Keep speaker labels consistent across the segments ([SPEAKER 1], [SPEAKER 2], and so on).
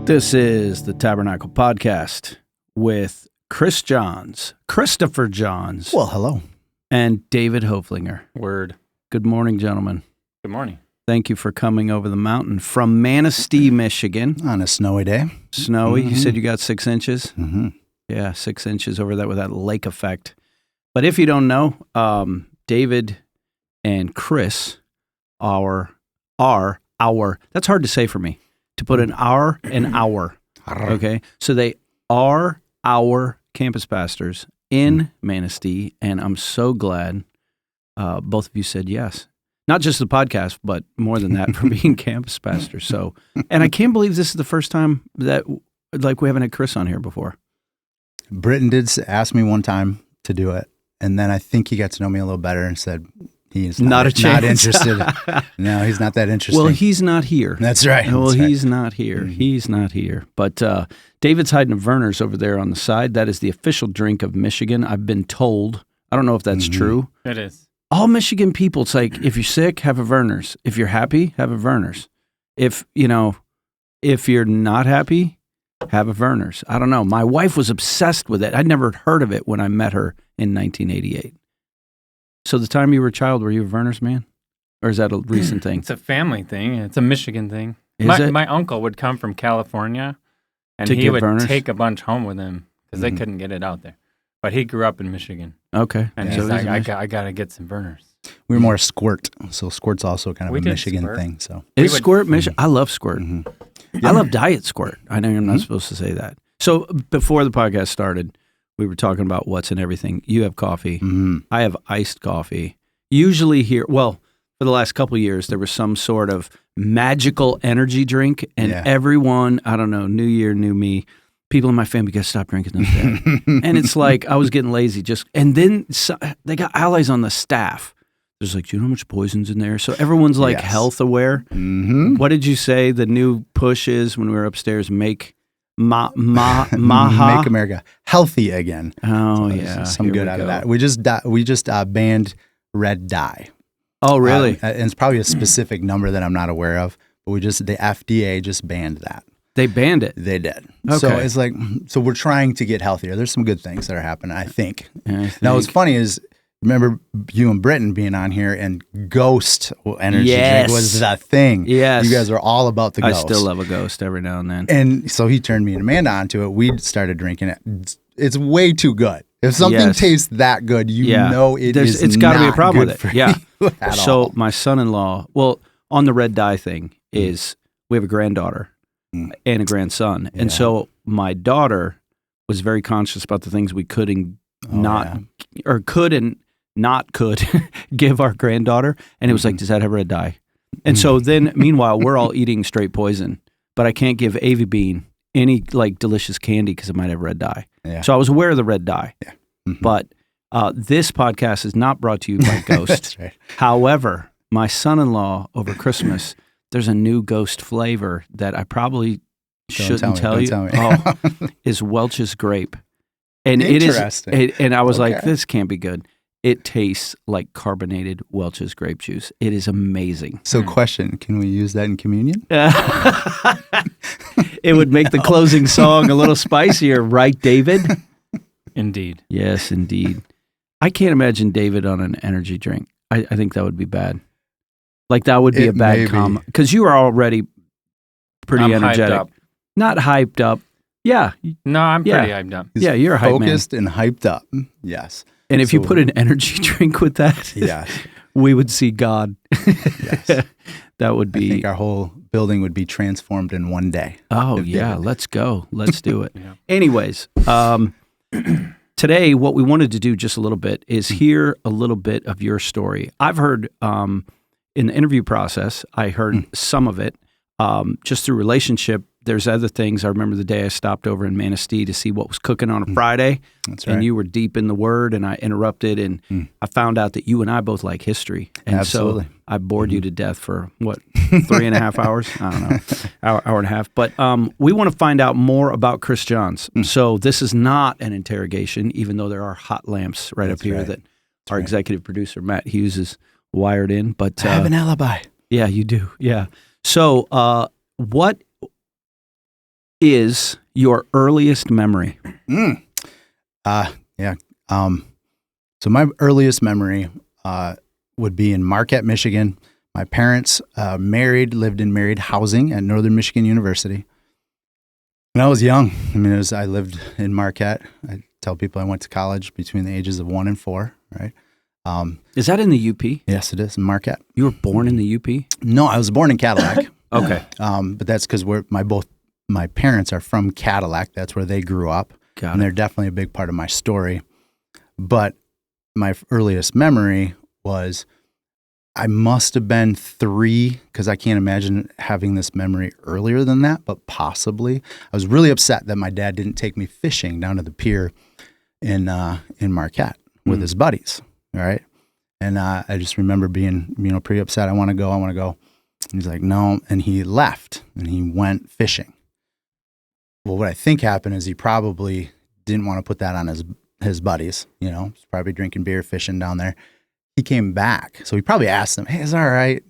[SPEAKER 1] This is the Tabernacle Podcast with Kris Johns, Christopher Johns.
[SPEAKER 2] Well, hello.
[SPEAKER 1] And David Hoflinger.
[SPEAKER 3] Word.
[SPEAKER 1] Good morning, gentlemen.
[SPEAKER 3] Good morning.
[SPEAKER 1] Thank you for coming over the mountain from Manistee, Michigan.
[SPEAKER 2] On a snowy day.
[SPEAKER 1] Snowy. Mm-hmm. You said you got 6 inches?
[SPEAKER 2] Mm-hmm.
[SPEAKER 1] Yeah, 6 inches over that with that lake effect. But if you don't know, David and Kris are that's hard to say for me, to put an R and hour. Okay? So they are our campus pastors in Manistee, and I'm so glad both of you said yes. Not just the podcast, but more than that, for being campus pastors. So, and I can't believe this is the first time that, like, we haven't had Kris on here before.
[SPEAKER 2] Britton did ask me one time to do it, and then I think he got to know me a little better and said he's not interested. No, he's not that interested.
[SPEAKER 1] Well, he's not here.
[SPEAKER 2] That's right.
[SPEAKER 1] Well,
[SPEAKER 2] That's right.
[SPEAKER 1] he's not here. Mm-hmm. He's not here. But David's hiding a Werner's over there on the side. That is the official drink of Michigan, I've been told. I don't know if that's true.
[SPEAKER 3] It is.
[SPEAKER 1] All Michigan people, it's like, if you're sick, have a Werner's. If you're happy, have a Werner's. If you're not happy, have a Werner's. I don't know. My wife was obsessed with it. I'd never heard of it when I met her in 1988. So the time you were a child, were you a Werner's man? Or is that a recent thing?
[SPEAKER 3] It's a family thing. It's a Michigan thing.
[SPEAKER 1] Is it?
[SPEAKER 3] My uncle would come from California, and he would take a bunch home with him because they couldn't get it out there. But he grew up in Michigan.
[SPEAKER 1] Okay.
[SPEAKER 3] And he's like, I got to get some Werner's.
[SPEAKER 2] We were more Squirt. So Squirt's also kind of a Michigan
[SPEAKER 3] Squirt.
[SPEAKER 2] thing. So
[SPEAKER 1] Is Squirt Michigan? I love Squirt.
[SPEAKER 2] Mm-hmm.
[SPEAKER 1] I love Diet Squirt. I know I'm not supposed to say that. So before the podcast started, we were talking about what's in everything. You have coffee.
[SPEAKER 2] Mm-hmm.
[SPEAKER 1] I have iced coffee. Usually here, well, for the last couple of years, there was some sort of magical energy drink, and everyone, I don't know, new year, new me, people in my family got to stop drinking those days. And it's like, I was getting lazy and then they got allies on the staff. There's like, do you know how much poison's in there? So everyone's like health aware.
[SPEAKER 2] Mm-hmm.
[SPEAKER 1] What did you say the new push is when we were upstairs? Make Maha.
[SPEAKER 2] Make America healthy again.
[SPEAKER 1] Oh,
[SPEAKER 2] so
[SPEAKER 1] yeah.
[SPEAKER 2] Some good out of that. We just banned red dye.
[SPEAKER 1] Oh, really?
[SPEAKER 2] And it's probably a specific number that I'm not aware of, but the FDA just banned that.
[SPEAKER 1] They banned it?
[SPEAKER 2] They did.
[SPEAKER 1] Okay.
[SPEAKER 2] So it's like, we're trying to get healthier. There's some good things that are happening, I think. Now, what's funny is, remember you and Britton being on here, and Ghost energy drink was the thing.
[SPEAKER 1] Yes.
[SPEAKER 2] You guys are all about the Ghost.
[SPEAKER 1] I still love a Ghost every now and then.
[SPEAKER 2] And so he turned me and Amanda onto it. We started drinking it. It's way too good. If something tastes that good, know it's
[SPEAKER 1] got to be a problem with it. Yeah.
[SPEAKER 2] So
[SPEAKER 1] my son-in-law, well, on the red dye thing is we have a granddaughter and a grandson. And so my daughter was very conscious about the things we could and not could give our granddaughter. And it was like, does that have red dye? And so then, meanwhile, we're all eating straight poison, but I can't give Avy Bean any like delicious candy because it might have red dye. Yeah. So I was aware of the red dye. Yeah. Mm-hmm. But this podcast is not brought to you by Ghost.
[SPEAKER 2] That's right.
[SPEAKER 1] However, my son-in-law over Christmas, there's a new Ghost flavor that I probably shouldn't tell you. Is Welch's grape. And it is, and I was like, this can't be good. It tastes like carbonated Welch's grape juice. It is amazing.
[SPEAKER 2] So question, can we use that in communion?
[SPEAKER 1] It would make the closing song a little spicier, right, David?
[SPEAKER 3] Indeed.
[SPEAKER 1] Yes, indeed. I can't imagine David on an energy drink. I think that would be bad. Like that would be a bad comment. Because you are already pretty energetic.
[SPEAKER 3] Hyped up.
[SPEAKER 1] Not hyped up. Yeah.
[SPEAKER 3] No, I'm pretty hyped up.
[SPEAKER 1] Yeah, you're a hype man.
[SPEAKER 2] Focused and hyped up. Yes.
[SPEAKER 1] And if you put an energy drink with that, we would see God.
[SPEAKER 2] Yes.
[SPEAKER 1] That would be.
[SPEAKER 2] I think our whole building would be transformed in one day.
[SPEAKER 1] Oh, yeah. Let's go. Let's do it. Anyways, today, what we wanted to do just a little bit is hear a little bit of your story. I've heard in the interview process, I heard some of it just through relationship. There's other things. I remember the day I stopped over in Manistee to see what was cooking on a Friday. That's right. And you were deep in the Word, and I interrupted, and I found out that you and I both like history. And
[SPEAKER 2] Absolutely.
[SPEAKER 1] So I bored you to death for, 3.5 hours? I don't know, hour and a half. But we want to find out more about Kris Johns. So this is not an interrogation, even though there are hot lamps right up here that our executive producer, Matt Hughes, is wired in. But
[SPEAKER 2] I have an alibi.
[SPEAKER 1] Yeah, you do. Yeah. So what is your earliest memory?
[SPEAKER 2] Yeah. So my earliest memory would be in Marquette, Michigan. My parents lived in married housing at Northern Michigan University. When I was young, I lived in Marquette. I tell people I went to college between the ages of 1 and 4, right?
[SPEAKER 1] Is that in the UP?
[SPEAKER 2] Yes, it is, in Marquette.
[SPEAKER 1] You were born in the UP?
[SPEAKER 2] No, I was born in Cadillac.
[SPEAKER 1] Okay.
[SPEAKER 2] But that's because both my parents are from Cadillac. That's where they grew up.
[SPEAKER 1] Got
[SPEAKER 2] and
[SPEAKER 1] it.
[SPEAKER 2] They're definitely a big part of my story. But my earliest memory was I must have been 3, because I can't imagine having this memory earlier than that, but possibly. I was really upset that my dad didn't take me fishing down to the pier in Marquette with his buddies, all right? And I just remember being, pretty upset. I want to go. And he's like, no. And he left and he went fishing. Well, what I think happened is he probably didn't want to put that on his buddies, he's probably drinking beer, fishing down there. He came back. So he probably asked them, hey, is that all right?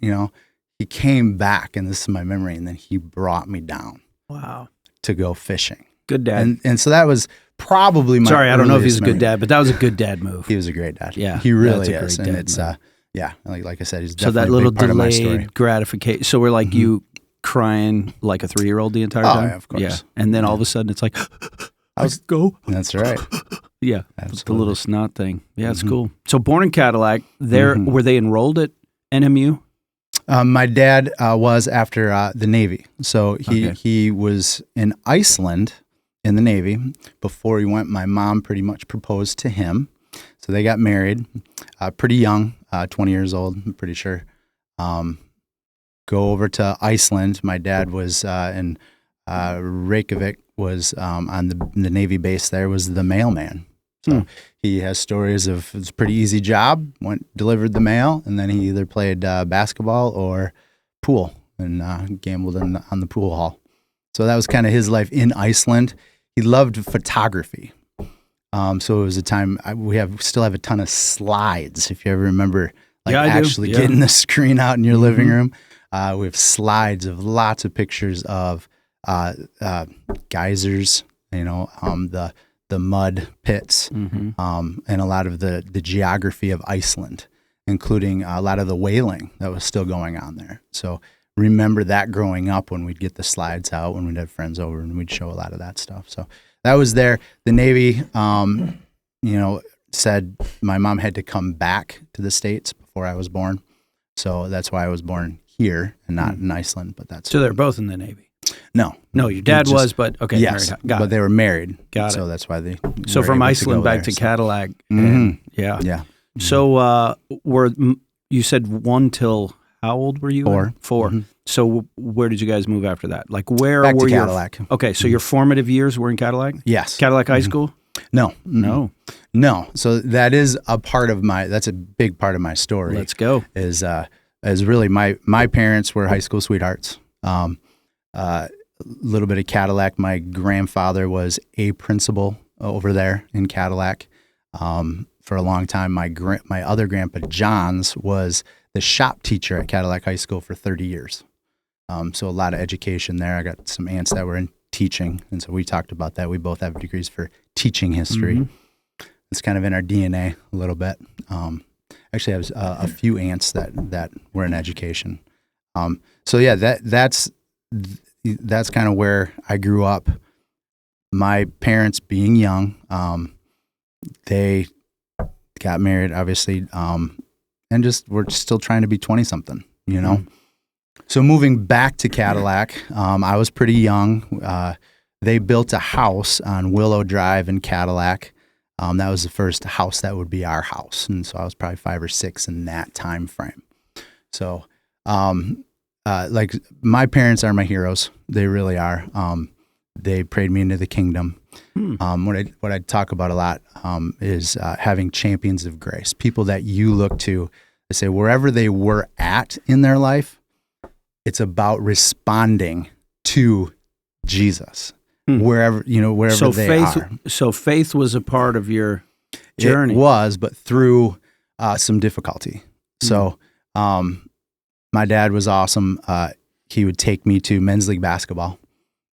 [SPEAKER 2] He came back, and this is my memory, and then he brought me down.
[SPEAKER 1] Wow.
[SPEAKER 2] To go fishing.
[SPEAKER 1] Good dad.
[SPEAKER 2] And so that was probably my
[SPEAKER 1] Sorry, I don't know if he's a
[SPEAKER 2] memory.
[SPEAKER 1] good dad, but that was a good dad move.
[SPEAKER 2] He was a great dad.
[SPEAKER 1] Yeah.
[SPEAKER 2] He really
[SPEAKER 1] that's
[SPEAKER 2] is.
[SPEAKER 1] A great
[SPEAKER 2] And
[SPEAKER 1] dad
[SPEAKER 2] it's,
[SPEAKER 1] move.
[SPEAKER 2] like I said, he's
[SPEAKER 1] So
[SPEAKER 2] definitely
[SPEAKER 1] that
[SPEAKER 2] a
[SPEAKER 1] little
[SPEAKER 2] big part of my story.
[SPEAKER 1] delayed gratification. So we're like you crying like a 3-year-old the entire time?
[SPEAKER 2] Yeah, of course.
[SPEAKER 1] Yeah. And then all of a sudden it's like, let's go.
[SPEAKER 2] That's right.
[SPEAKER 1] Yeah.
[SPEAKER 2] Absolutely.
[SPEAKER 1] The little snot thing. Yeah, it's cool. So born in Cadillac, were they enrolled at NMU?
[SPEAKER 2] My dad was after the Navy. So he was in Iceland in the Navy. Before he went, my mom pretty much proposed to him. So they got married pretty young, 20 years old, I'm pretty sure. Go over to Iceland. My dad was in Reykjavik, was on the Navy base there, was the mailman. So he has stories of it's a pretty easy job, delivered the mail, and then he either played basketball or pool and gambled on the pool hall. So that was kind of his life in Iceland. He loved photography. So it was a time we still have a ton of slides. If you ever remember, getting the screen out in your living room, we have slides of lots of pictures of geysers. The mud pits, and a lot of the geography of Iceland, including a lot of the whaling that was still going on there. So remember that growing up when we'd get the slides out, when we'd have friends over and we'd show a lot of that stuff. So that was there. The Navy, said my mom had to come back to the States before I was born. So that's why I was born here and not in Iceland. But
[SPEAKER 1] so they're both in the Navy.
[SPEAKER 2] No,
[SPEAKER 1] your dad was, but okay.
[SPEAKER 2] Yes,
[SPEAKER 1] got it.
[SPEAKER 2] They were married.
[SPEAKER 1] Got it.
[SPEAKER 2] So that's why they.
[SPEAKER 1] So from Iceland back to Cadillac. And, yeah. Mm-hmm. So you said 1 till how old were you?
[SPEAKER 2] 4.
[SPEAKER 1] 4. Mm-hmm. So where did you guys move after that? Like where
[SPEAKER 2] back
[SPEAKER 1] were
[SPEAKER 2] to
[SPEAKER 1] your
[SPEAKER 2] Cadillac?
[SPEAKER 1] Okay, so your formative years were in Cadillac?
[SPEAKER 2] Yes.
[SPEAKER 1] Cadillac High School?
[SPEAKER 2] No.
[SPEAKER 1] No.
[SPEAKER 2] So that is that's a big part of my story.
[SPEAKER 1] Let's go.
[SPEAKER 2] Is really my parents were high school sweethearts. A little bit of Cadillac. My grandfather was a principal over there in Cadillac for a long time. My other grandpa, Johns, was the shop teacher at Cadillac High School for 30 years. So a lot of education there. I got some aunts that were in teaching, and so we talked about that. We both have degrees for teaching history. Mm-hmm. It's kind of in our DNA a little bit. Actually, I have a few aunts that were in education. So yeah, that's kind of where I grew up. My parents being young, they got married, obviously, and just were still trying to be 20-something, Mm-hmm. So moving back to Cadillac, I was pretty young. They built a house on Willow Drive in Cadillac. That was the first house that would be our house, and so I was probably 5 or 6 in that time frame. So, like my parents are my heroes. They really are. They prayed me into the kingdom. What I talk about a lot is having champions of grace, people that you look to. I say wherever they were at in their life, it's about responding to Jesus. Wherever they are.
[SPEAKER 1] So faith was a part of your journey.
[SPEAKER 2] It was, but through some difficulty. So my dad was awesome. He would take me to men's league basketball.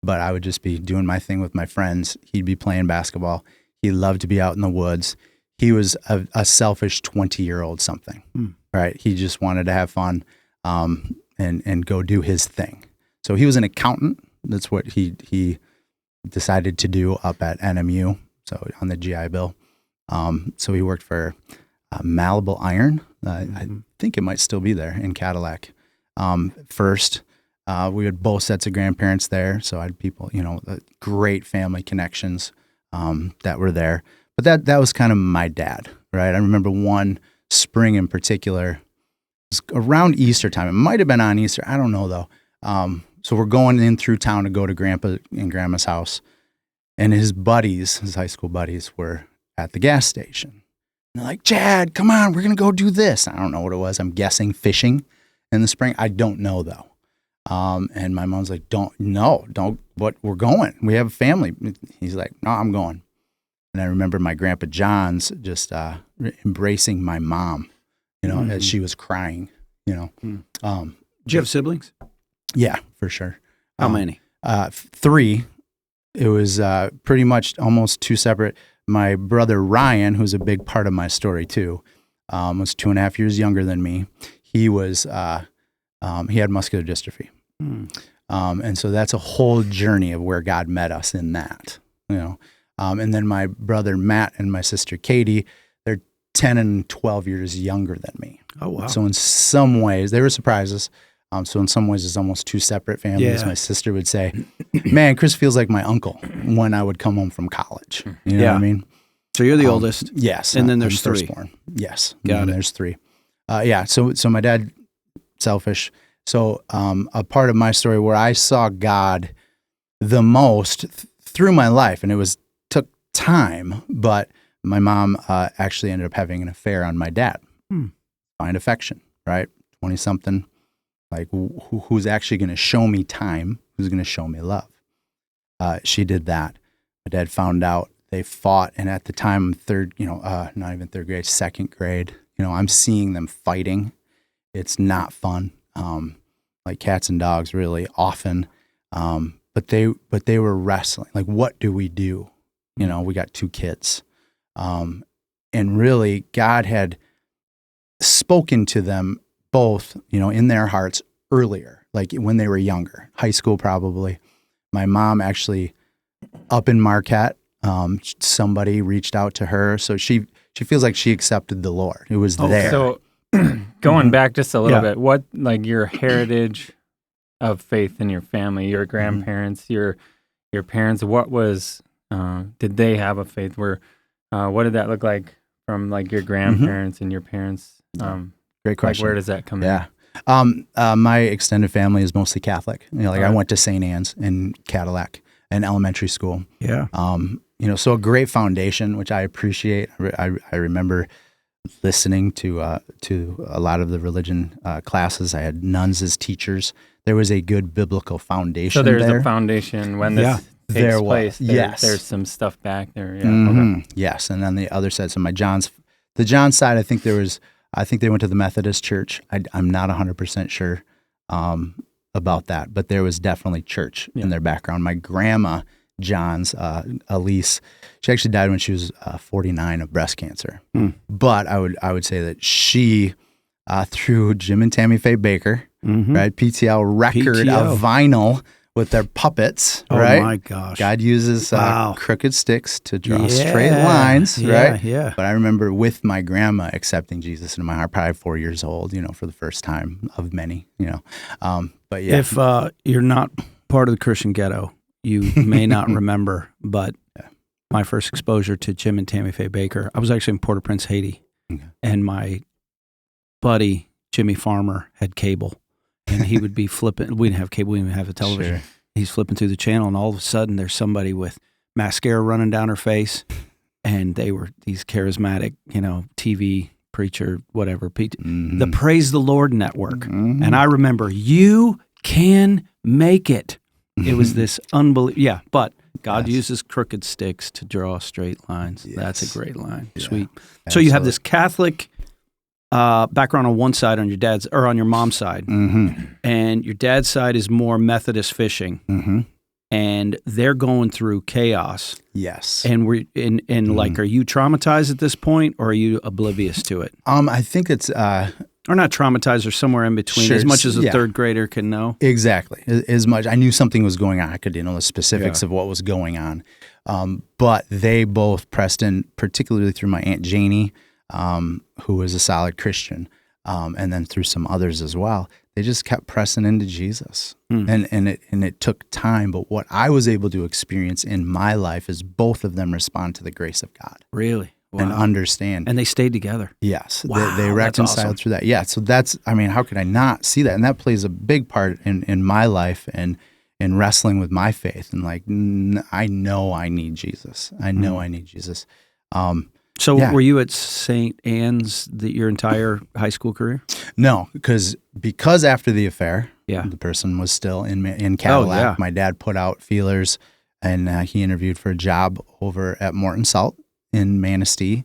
[SPEAKER 2] but I would just be doing my thing with my friends. He'd be playing basketball. He loved to be out in the woods. He was a selfish 20-year-old something, right? He just wanted to have fun and go do his thing. So he was an accountant. That's what he decided to do up at NMU, so on the GI Bill. So he worked for Malleable Iron. I think it might still be there in Cadillac. First, we had both sets of grandparents there, so I had people, great family connections that were there. But that was kind of my dad, right? I remember one spring in particular, it was around Easter time. It might have been on Easter. I don't know, though. So we're going in through town to go to Grandpa and Grandma's house, and his high school buddies, were at the gas station. And they're like, Chad, come on, we're going to go do this. I don't know what it was. I'm guessing fishing in the spring. I don't know, though. And my mom's like, we're going. We have a family. He's like, no, I'm going. And I remember my Grandpa Johns just embracing my mom, as she was crying, Did
[SPEAKER 1] you have siblings?
[SPEAKER 2] Yeah, for sure.
[SPEAKER 1] How many?
[SPEAKER 2] 3. It was pretty much almost 2 separate. My brother Ryan, who's a big part of my story too, was 2.5 years younger than me. He was he had muscular dystrophy, and so that's a whole journey of where God met us in that, And then my brother Matt and my sister Katie, they're 10 and 12 years younger than me.
[SPEAKER 1] Oh wow!
[SPEAKER 2] So in some ways, they were surprises. So in some ways, it's almost 2 separate families.
[SPEAKER 1] Yeah.
[SPEAKER 2] My sister would say, man, Kris feels like my uncle when I would come home from college. You know what I mean?
[SPEAKER 1] So you're the oldest.
[SPEAKER 2] Yes.
[SPEAKER 1] And then there's 3.
[SPEAKER 2] Firstborn. Yes.
[SPEAKER 1] Got it.
[SPEAKER 2] There's 3. So my dad, selfish. So a part of my story where I saw God the most through my life, and it took time, but my mom actually ended up having an affair on my dad. Find affection, right? 20-something. Like, who's actually going to show me time? Who's going to show me love? She did that. My dad found out. They fought, and at the time, not even third grade, second grade. I'm seeing them fighting. It's not fun. Like cats and dogs, really often. But they were wrestling. Like, what do we do? We got 2 kids, and really, God had spoken to them both, in their hearts earlier, like when they were younger, high school probably. My mom actually, up in Marquette, somebody reached out to her, so she feels like she accepted the Lord. It was there.
[SPEAKER 3] So going back just a little bit, what, like, your heritage of faith in your family, your grandparents, your parents, what was, did they have a faith? What did that look like from, like, your grandparents and your parents?
[SPEAKER 2] Great question.
[SPEAKER 3] Like, where does that come in?
[SPEAKER 2] My extended family is mostly Catholic. I went to St. Anne's in Cadillac, an elementary school.
[SPEAKER 1] Yeah.
[SPEAKER 2] So a great foundation, which I appreciate. I remember listening to a lot of the religion classes. I had nuns as teachers. There was a good biblical foundation.
[SPEAKER 3] So there's
[SPEAKER 2] there.
[SPEAKER 3] a foundation when this takes place. There's some stuff back there. Yeah. Okay.
[SPEAKER 2] Yes, and then the other side. So the Johns side, I think they went to the Methodist church. I'm not 100% sure about that, but there was definitely church in their background. My grandma, Johns, Elise, she actually died when she was 49 of breast cancer. But I would say that she, through Jim and Tammy Faye Baker, right, PTL record of vinyl with their puppets, right? Oh
[SPEAKER 1] my gosh.
[SPEAKER 2] God uses crooked sticks to draw straight lines, right?
[SPEAKER 1] Yeah.
[SPEAKER 2] But I remember with my grandma accepting Jesus into my heart, probably 4 years old, for the first time of many, But yeah.
[SPEAKER 1] If you're not part of the Christian ghetto, you may not remember, but my first exposure to Jim and Tammy Faye Baker, I was actually in Port-au-Prince, Haiti, and my buddy, Jimmy Farmer, had cable. And he would be flipping. We didn't have cable. We didn't even have a television. Sure. He's flipping through the channel, and all of a sudden, there's somebody with mascara running down her face, and they were these charismatic, TV preacher, whatever. The Praise the Lord Network. And I remember, you can make it. It was this unbelievable. Yeah, but God uses crooked sticks to draw straight lines. Yes. That's a great line. Yeah. Sweet. Absolutely. So you have this Catholic background on one side, on your dad's or on your mom's side, and your dad's side is more Methodist fishing. and they're going through chaos.
[SPEAKER 2] Yes.
[SPEAKER 1] And like, are you traumatized at this point, or are you oblivious to it?
[SPEAKER 2] I think it's
[SPEAKER 1] or not traumatized, or somewhere in between,
[SPEAKER 2] sure,
[SPEAKER 1] as much as a
[SPEAKER 2] yeah.
[SPEAKER 1] third grader can know.
[SPEAKER 2] Exactly. As much I knew something was going on. I could know the specifics of what was going on. But they both pressed in, particularly through my Aunt Janie, who was a solid Christian, and then through some others as well. They just kept pressing into Jesus, and it took time. But what I was able to experience in my life is both of them respond to the grace of God.
[SPEAKER 1] Really? Wow.
[SPEAKER 2] And understand.
[SPEAKER 1] And they stayed together.
[SPEAKER 2] Yes.
[SPEAKER 1] Wow,
[SPEAKER 2] they reconciled
[SPEAKER 1] that's awesome.
[SPEAKER 2] through that. Yeah. So how could I not see that? And that plays a big part in my life and in wrestling with my faith. And like, I know I need Jesus. I know I need Jesus.
[SPEAKER 1] So were you at St. Anne's your entire high school career?
[SPEAKER 2] No, because after the affair,
[SPEAKER 1] Yeah.
[SPEAKER 2] the person was still in Cadillac.
[SPEAKER 1] yeah.
[SPEAKER 2] My dad put out feelers, and he interviewed for a job over at Morton Salt in Manistee.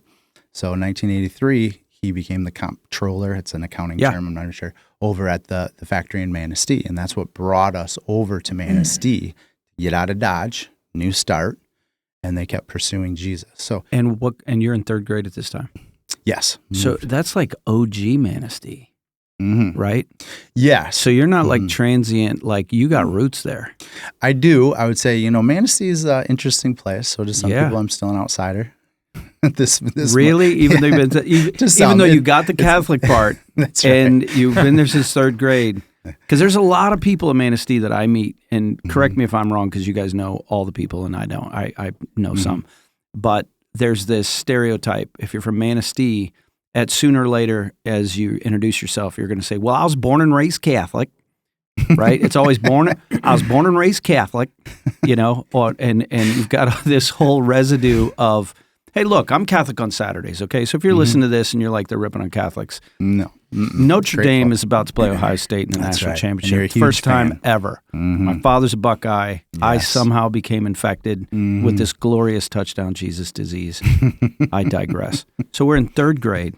[SPEAKER 2] So in 1983, he became the comptroller. It's an accounting term, I'm not sure, over at the factory in Manistee. And that's what brought us over to Manistee, get out of Dodge, new start. And they kept pursuing Jesus. So
[SPEAKER 1] And you're in third grade at this time?
[SPEAKER 2] yes.
[SPEAKER 1] So that's like OG Manistee, right?
[SPEAKER 2] Yeah.
[SPEAKER 1] So you're not like transient, like you got roots there.
[SPEAKER 2] I do. I would say, Manistee is an interesting place. So to some
[SPEAKER 1] Yeah.
[SPEAKER 2] people, I'm still an outsider. this
[SPEAKER 1] Really? Even though you've been even though you got the Catholic part,
[SPEAKER 2] that's right.
[SPEAKER 1] and you've been there since third grade. Because there's a lot of people in Manistee that I meet, and correct me if I'm wrong, because you guys know all the people and I don't. I know some. But there's this stereotype. If you're from Manistee, at sooner or later, as you introduce yourself, you're going to say, well, I was born and raised Catholic, right? It's always I was born and raised Catholic, and you've got this whole residue of, hey, look, I'm Catholic on Saturdays, okay? So if you're listening to this and you're like, they're ripping on Catholics,
[SPEAKER 2] No.
[SPEAKER 1] Notre Dame is about to play Ohio State in the
[SPEAKER 2] That's
[SPEAKER 1] national
[SPEAKER 2] right. And
[SPEAKER 1] championship.
[SPEAKER 2] you're a huge
[SPEAKER 1] First time
[SPEAKER 2] fan.
[SPEAKER 1] ever. My father's a Buckeye. I
[SPEAKER 2] Yes.
[SPEAKER 1] somehow became infected with this glorious touchdown Jesus disease. I digress. So we're in third grade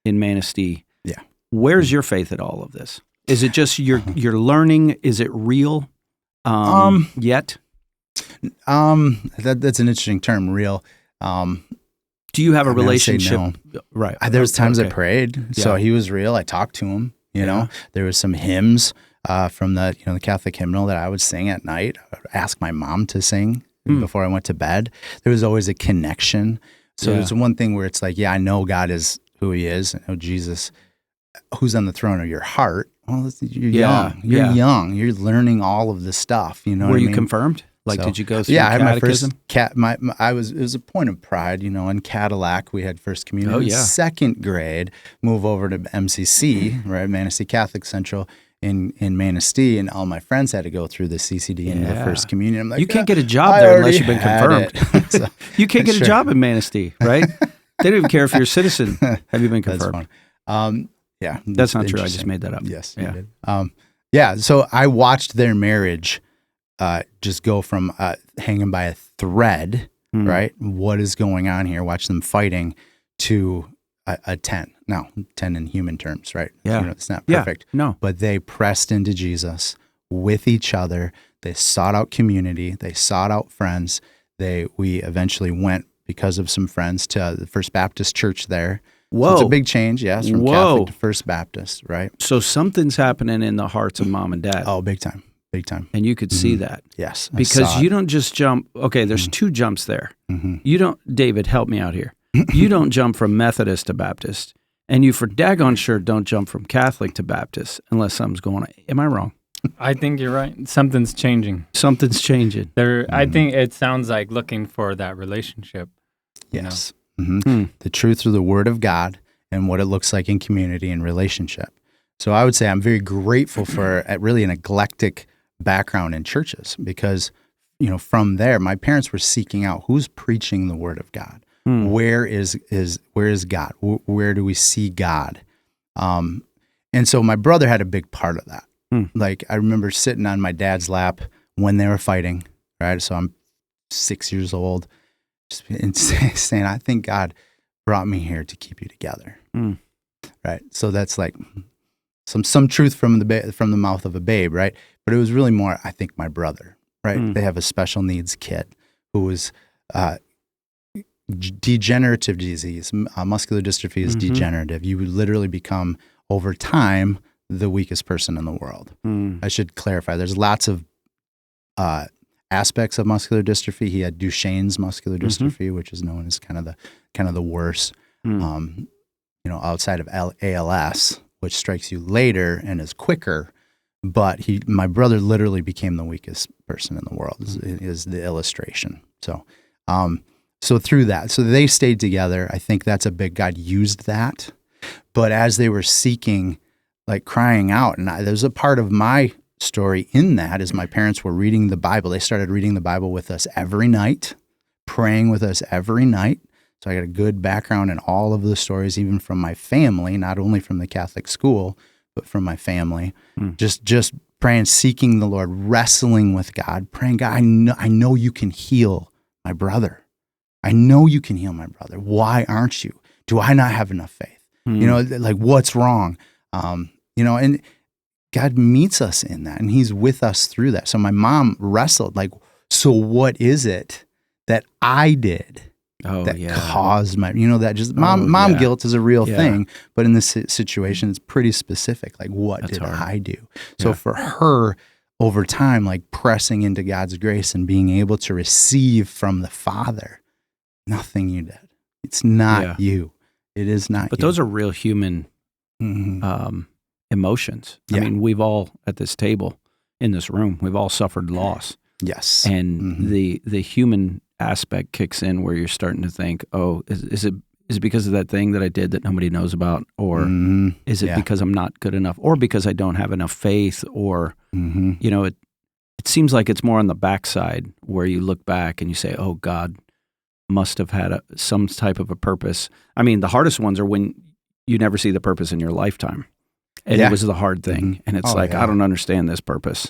[SPEAKER 1] in Manistee.
[SPEAKER 2] Yeah.
[SPEAKER 1] Where's your faith at all of this? Is it just you're learning? Is it real yet?
[SPEAKER 2] That's an interesting term, real.
[SPEAKER 1] Do you have a
[SPEAKER 2] I mean, I would say
[SPEAKER 1] relationship?
[SPEAKER 2] no.
[SPEAKER 1] Right.
[SPEAKER 2] There was times I
[SPEAKER 1] Okay.
[SPEAKER 2] prayed, so he was real. I talked to him. There was some hymns from the the Catholic hymnal that I would sing at night. I would ask my mom to sing before I went to bed. There was always a connection. So it's one thing where it's like, I know God is who He is. I know Jesus, who's on the throne of your heart. Well, you're young. You're young. You're learning all of this stuff. You know.
[SPEAKER 1] Were
[SPEAKER 2] what I
[SPEAKER 1] you
[SPEAKER 2] mean?
[SPEAKER 1] confirmed? Like, did you go through
[SPEAKER 2] I had
[SPEAKER 1] catechism?
[SPEAKER 2] my first it was a point of pride, in Cadillac we had first communion.
[SPEAKER 1] Oh, yeah.
[SPEAKER 2] Second grade, move over to MCC, right, Manistee Catholic Central in Manistee, and all my friends had to go through the CCD and the first communion. I'm like,
[SPEAKER 1] You can't get a job
[SPEAKER 2] I
[SPEAKER 1] there
[SPEAKER 2] already
[SPEAKER 1] unless you've been
[SPEAKER 2] had
[SPEAKER 1] confirmed.
[SPEAKER 2] it. So,
[SPEAKER 1] You can't get a
[SPEAKER 2] sure.
[SPEAKER 1] job in Manistee, right? They don't even care if you're a citizen. Have you been
[SPEAKER 2] That's
[SPEAKER 1] confirmed?
[SPEAKER 2] fun. Yeah,
[SPEAKER 1] That's not true. I
[SPEAKER 2] interesting.
[SPEAKER 1] just made that up.
[SPEAKER 2] Yes,
[SPEAKER 1] Yeah.
[SPEAKER 2] you did. So I watched their marriage just go from hanging by a thread, right? What is going on here? Watch them fighting to a 10. Now, 10 in human terms, right?
[SPEAKER 1] Yeah.
[SPEAKER 2] It's not perfect.
[SPEAKER 1] Yeah. No.
[SPEAKER 2] But they pressed into Jesus with each other. They sought out community. They sought out friends. We eventually went, because of some friends, to the First Baptist Church there.
[SPEAKER 1] Whoa.
[SPEAKER 2] So it's a big change, yes, from Catholic to First Baptist, right?
[SPEAKER 1] So something's happening in the hearts of mom and dad.
[SPEAKER 2] Oh, big time. Big time.
[SPEAKER 1] And you could see that.
[SPEAKER 2] Yes. I
[SPEAKER 1] Because
[SPEAKER 2] saw
[SPEAKER 1] you
[SPEAKER 2] it.
[SPEAKER 1] don't just jump. Okay, there's two jumps there. You don't, David, help me out here. You don't jump from Methodist to Baptist. And you for daggone sure don't jump from Catholic to Baptist unless something's going on. Am I wrong?
[SPEAKER 3] I think you're right. Something's changing.
[SPEAKER 1] Something's changing.
[SPEAKER 3] I think it sounds like looking for that relationship.
[SPEAKER 2] Yes. The truth through the Word of God and what it looks like in community and relationship. So I would say I'm very grateful for really an eclectic background in churches because, from there, my parents were seeking out who's preaching the Word of God. Where is God? Where do we see God? And so my brother had a big part of that. Like I remember sitting on my dad's lap when they were fighting, right? So I'm 6 years old, and saying, I think God brought me here to keep you together. Right. So that's like some truth from the mouth of a babe, right? But it was really more, I think, my brother. right? They have a special needs kid who was degenerative disease. Muscular dystrophy is degenerative. You would literally become, over time, the weakest person in the world. I should clarify. There's lots of aspects of muscular dystrophy. He had Duchenne's muscular dystrophy, which is known as kind of the worst. Outside of ALS, which strikes you later and is quicker. But my brother literally became the weakest person in the world. Is the illustration. So through that, so they stayed together. I think that's a big. God used that. But as they were seeking, like crying out, and there's a part of my story in that is my parents were reading the Bible. They started reading the Bible with us every night, praying with us every night. So I got a good background in all of the stories, even from my family, not only from the Catholic school, but from my family. Just praying, seeking the Lord, wrestling with God, praying, God, I know you can heal my brother. I know you can heal my brother. Why aren't you? Do I not have enough faith? Like what's wrong? And God meets us in that, and he's with us through that. So my mom wrestled, like, so what is it that I did that caused my, that just, mom guilt is a real thing, but in this situation, it's pretty specific. Like, what did I do? So for her, over time, like pressing into God's grace and being able to receive from the Father, nothing you did. It's not you. It is not
[SPEAKER 1] But
[SPEAKER 2] you.
[SPEAKER 1] those are real human emotions. I mean, we've all at this table in this room, we've all suffered loss. Yes. And the human aspect kicks in where you're starting to think, oh, is it because of that thing that I did that nobody knows about? Or is it because I'm not good enough? Or because I don't have enough faith? Or, it seems like it's more on the backside where you look back and you say, oh, God must have had some type of a purpose. I mean, the hardest ones are when you never see the purpose in your lifetime. And it was the hard thing. And it's I don't understand this purpose.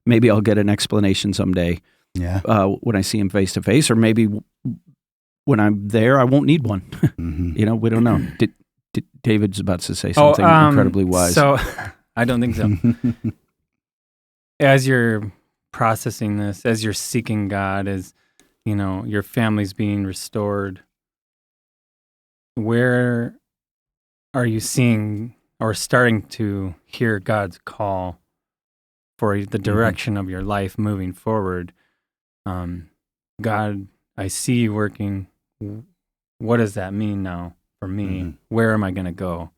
[SPEAKER 1] Maybe I'll get an explanation someday when I see him face to face, or maybe when I'm there, I won't need one. We don't know. David's about to say something incredibly wise.
[SPEAKER 3] So I don't think so. As you're processing this, as you're seeking God, as your family's being restored, where are you seeing or starting to hear God's call for the direction of your life moving forward? God, I see you working. What does that mean now for me? Where am I going to go?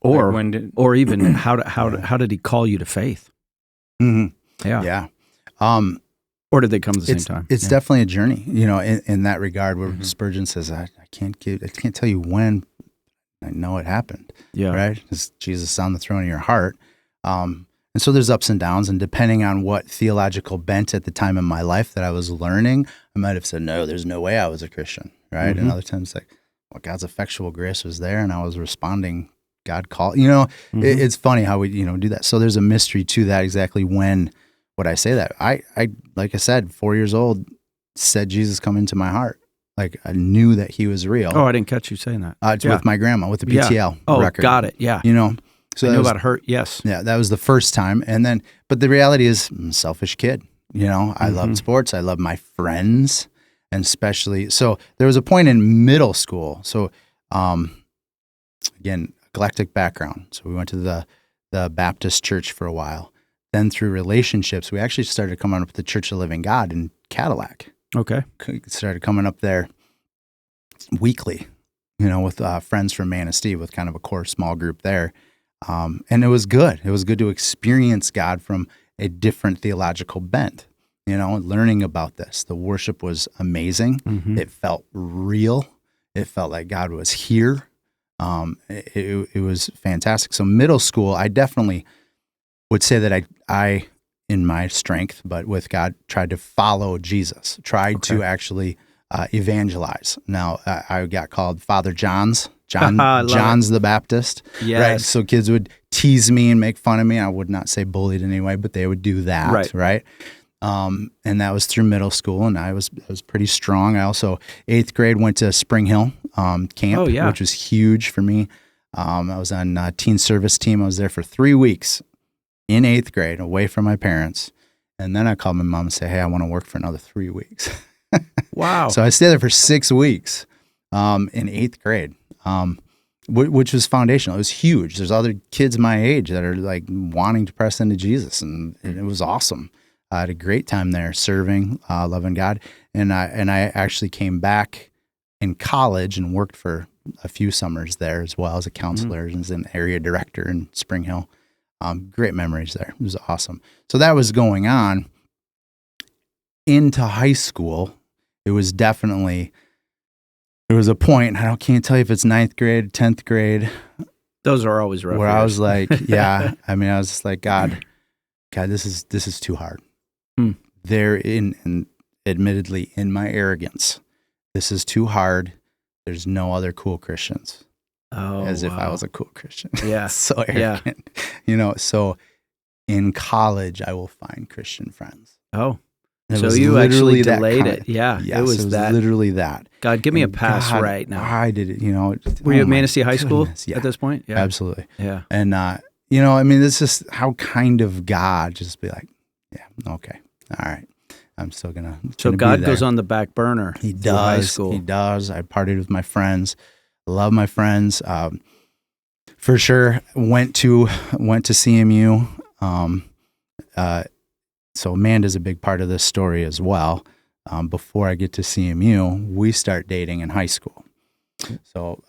[SPEAKER 1] Or even how did he call you to faith? Or did they come at the same time?
[SPEAKER 2] It's definitely a journey, in that regard, where Spurgeon says, I can't tell you when. I know it happened. Right? Because Jesus is on the throne of your heart. And so there's ups and downs, and depending on what theological bent at the time in my life that I was learning, I might have said, no, there's no way I was a Christian, right? And other times, God's effectual grace was there, and I was responding. God called. It's funny how we, do that. So there's a mystery to that, exactly when would I say that? I like I said, 4 years old, said Jesus come into my heart. Like, I knew that he was real.
[SPEAKER 1] Oh, I didn't catch you saying that.
[SPEAKER 2] It's with my grandma, with the PTL record.
[SPEAKER 1] Got it, yeah.
[SPEAKER 2] So
[SPEAKER 1] I knew about her, yes.
[SPEAKER 2] Yeah, that was the first time. And then, but the reality is, I'm a selfish kid. I loved sports. I loved my friends, and especially, so there was a point in middle school. So, again, eclectic background. So we went to the Baptist church for a while. Then through relationships, we actually started coming up with the Church of Living God in Cadillac.
[SPEAKER 1] Okay.
[SPEAKER 2] Started coming up there weekly, with friends from Manistee, with kind of a core small group there. And it was good. It was good to experience God from a different theological bent, learning about this. The worship was amazing. It felt real. It felt like God was here. It was fantastic. So middle school, I definitely would say that I in my strength, but with God, tried to follow Jesus, tried to actually evangelize. Now, I got called Father Johns, Johns the Baptist, right? So kids would tease me and make fun of me. I would not say bullied in any way, but they would do that, right? And that was through middle school, and I was pretty strong. I also, 8th grade, went to Spring Hill camp, which was huge for me. I was on teen service team. I was there for 3 weeks in 8th grade, away from my parents, And then I called my mom and say, hey, I want to work for another 3 weeks.
[SPEAKER 1] Wow.
[SPEAKER 2] So I stayed there for 6 weeks in 8th grade, which was foundational. It was huge. There's other kids my age that are like wanting to press into Jesus, and it was awesome. I had a great time there serving, loving God. And I actually came back in college and worked for a few summers there as well as a counselor and as an area director in Spring Hill. Great memories there. It was awesome. So that was going on. Into high school, it was definitely, there was a point, can't tell you if it's 9th grade, 10th grade.
[SPEAKER 1] Those are always rough
[SPEAKER 2] where
[SPEAKER 1] years.
[SPEAKER 2] I was like, yeah, I mean, I was just like, God, this is too hard. There and admittedly in my arrogance, this is too hard. There's no other cool Christians.
[SPEAKER 1] Oh,
[SPEAKER 2] as if I was a cool Christian.
[SPEAKER 1] Yeah.
[SPEAKER 2] So arrogant. So in college, I will find Christian friends.
[SPEAKER 1] Oh.
[SPEAKER 2] It
[SPEAKER 1] So
[SPEAKER 2] was
[SPEAKER 1] you
[SPEAKER 2] literally
[SPEAKER 1] actually
[SPEAKER 2] that
[SPEAKER 1] delayed
[SPEAKER 2] kind
[SPEAKER 1] it. Yeah.
[SPEAKER 2] Yes,
[SPEAKER 1] it was that.
[SPEAKER 2] literally that.
[SPEAKER 1] God, give me a
[SPEAKER 2] And
[SPEAKER 1] pass
[SPEAKER 2] God,
[SPEAKER 1] right now.
[SPEAKER 2] I did it,
[SPEAKER 1] Were you
[SPEAKER 2] oh
[SPEAKER 1] at
[SPEAKER 2] my
[SPEAKER 1] Manistee High School
[SPEAKER 2] goodness, yeah.
[SPEAKER 1] at this point? Yeah.
[SPEAKER 2] Absolutely.
[SPEAKER 1] Yeah.
[SPEAKER 2] And, I mean, it's just how kind of God just be like, yeah, okay, all right. I'm still gonna.
[SPEAKER 1] So God goes on the back burner.
[SPEAKER 2] He
[SPEAKER 1] through high
[SPEAKER 2] does.
[SPEAKER 1] school.
[SPEAKER 2] He does. I partied with my friends. Love my friends. For sure. Went to CMU. So Amanda's a big part of this story as well. Before I get to CMU, we start dating in high school. So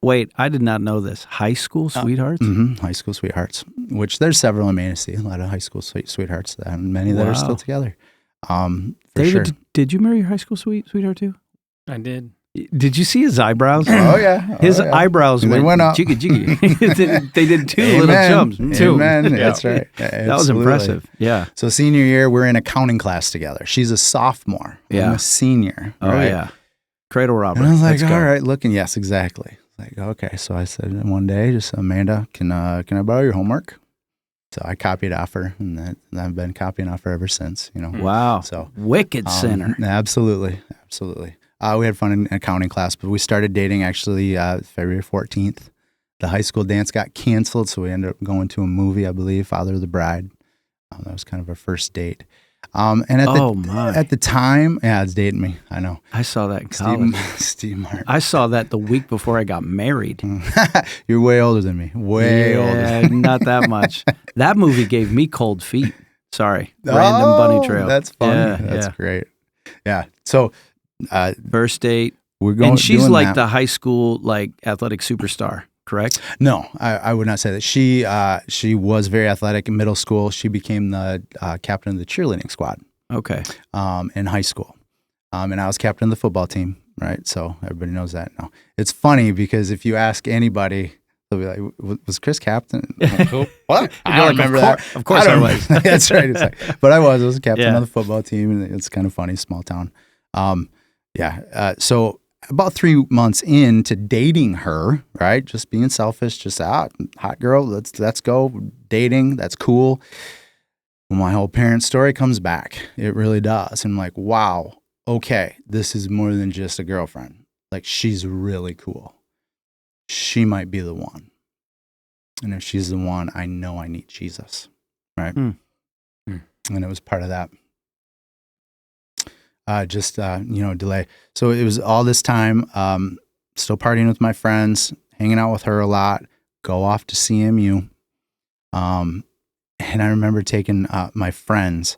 [SPEAKER 1] wait, I did not know this. High school sweethearts?
[SPEAKER 2] High school sweethearts, which there's several in Manistee, a lot of high school sweethearts, and many that are still together.
[SPEAKER 1] David,
[SPEAKER 2] sure.
[SPEAKER 1] did you marry your high school sweetheart too?
[SPEAKER 3] I did.
[SPEAKER 1] Did you see his eyebrows?
[SPEAKER 2] Oh yeah,
[SPEAKER 1] His eyebrows went
[SPEAKER 2] up.
[SPEAKER 1] jiggy jiggy. They did two
[SPEAKER 2] Amen.
[SPEAKER 1] little jumps. Two.
[SPEAKER 2] Amen.
[SPEAKER 1] Yeah.
[SPEAKER 2] That's right.
[SPEAKER 1] That was impressive. Yeah.
[SPEAKER 2] So senior year, we're in accounting class together. She's a sophomore.
[SPEAKER 1] Yeah.
[SPEAKER 2] I'm a senior.
[SPEAKER 1] Oh
[SPEAKER 2] right?
[SPEAKER 1] yeah. Cradle robber.
[SPEAKER 2] And I was like,
[SPEAKER 1] Let's go.
[SPEAKER 2] all right, looking. Yes, exactly. Like, okay. So I said one day, just Amanda, can I borrow your homework? So I copied off her, and I've been copying off her ever since.
[SPEAKER 1] Wow.
[SPEAKER 2] So
[SPEAKER 1] wicked sinner.
[SPEAKER 2] Absolutely. We had fun in accounting class, but we started dating actually February 14th. The high school dance got canceled, so we ended up going to a movie, I believe, Father of the Bride. That was kind of our first date. And at the time, yeah, it's dating me. I know.
[SPEAKER 1] I saw that in college.
[SPEAKER 2] Steve Martin.
[SPEAKER 1] I saw that the week before I got married.
[SPEAKER 2] You're way older than me. Way older.
[SPEAKER 1] Not that much. That movie gave me cold feet. Sorry. Random bunny trail.
[SPEAKER 2] That's funny.
[SPEAKER 1] Yeah,
[SPEAKER 2] That's great. Yeah. So
[SPEAKER 1] first date.
[SPEAKER 2] We're going.
[SPEAKER 1] And she's
[SPEAKER 2] doing
[SPEAKER 1] like
[SPEAKER 2] that.
[SPEAKER 1] the high school athletic superstar, correct?
[SPEAKER 2] No, I would not say that. She was very athletic in middle school. She became the captain of the cheerleading squad.
[SPEAKER 1] Okay.
[SPEAKER 2] In high school. And I was captain of the football team, right? So everybody knows that now. It's funny because if you ask anybody, they'll be like, was Kris captain? What? I don't remember that.
[SPEAKER 1] Of course I was.
[SPEAKER 2] That's right. It's like, but I was captain of the football team, and it's kind of funny, small town. So about 3 months into dating her, right? Just being selfish, just hot girl, let's go dating. That's cool. Well, my whole parent story comes back. It really does. And I'm like, wow, okay, this is more than just a girlfriend. Like, she's really cool. She might be the one. And if she's the one, I know I need Jesus, right? And it was part of that. Delay. So it was all this time, still partying with my friends, hanging out with her a lot, go off to CMU. And I remember taking my friends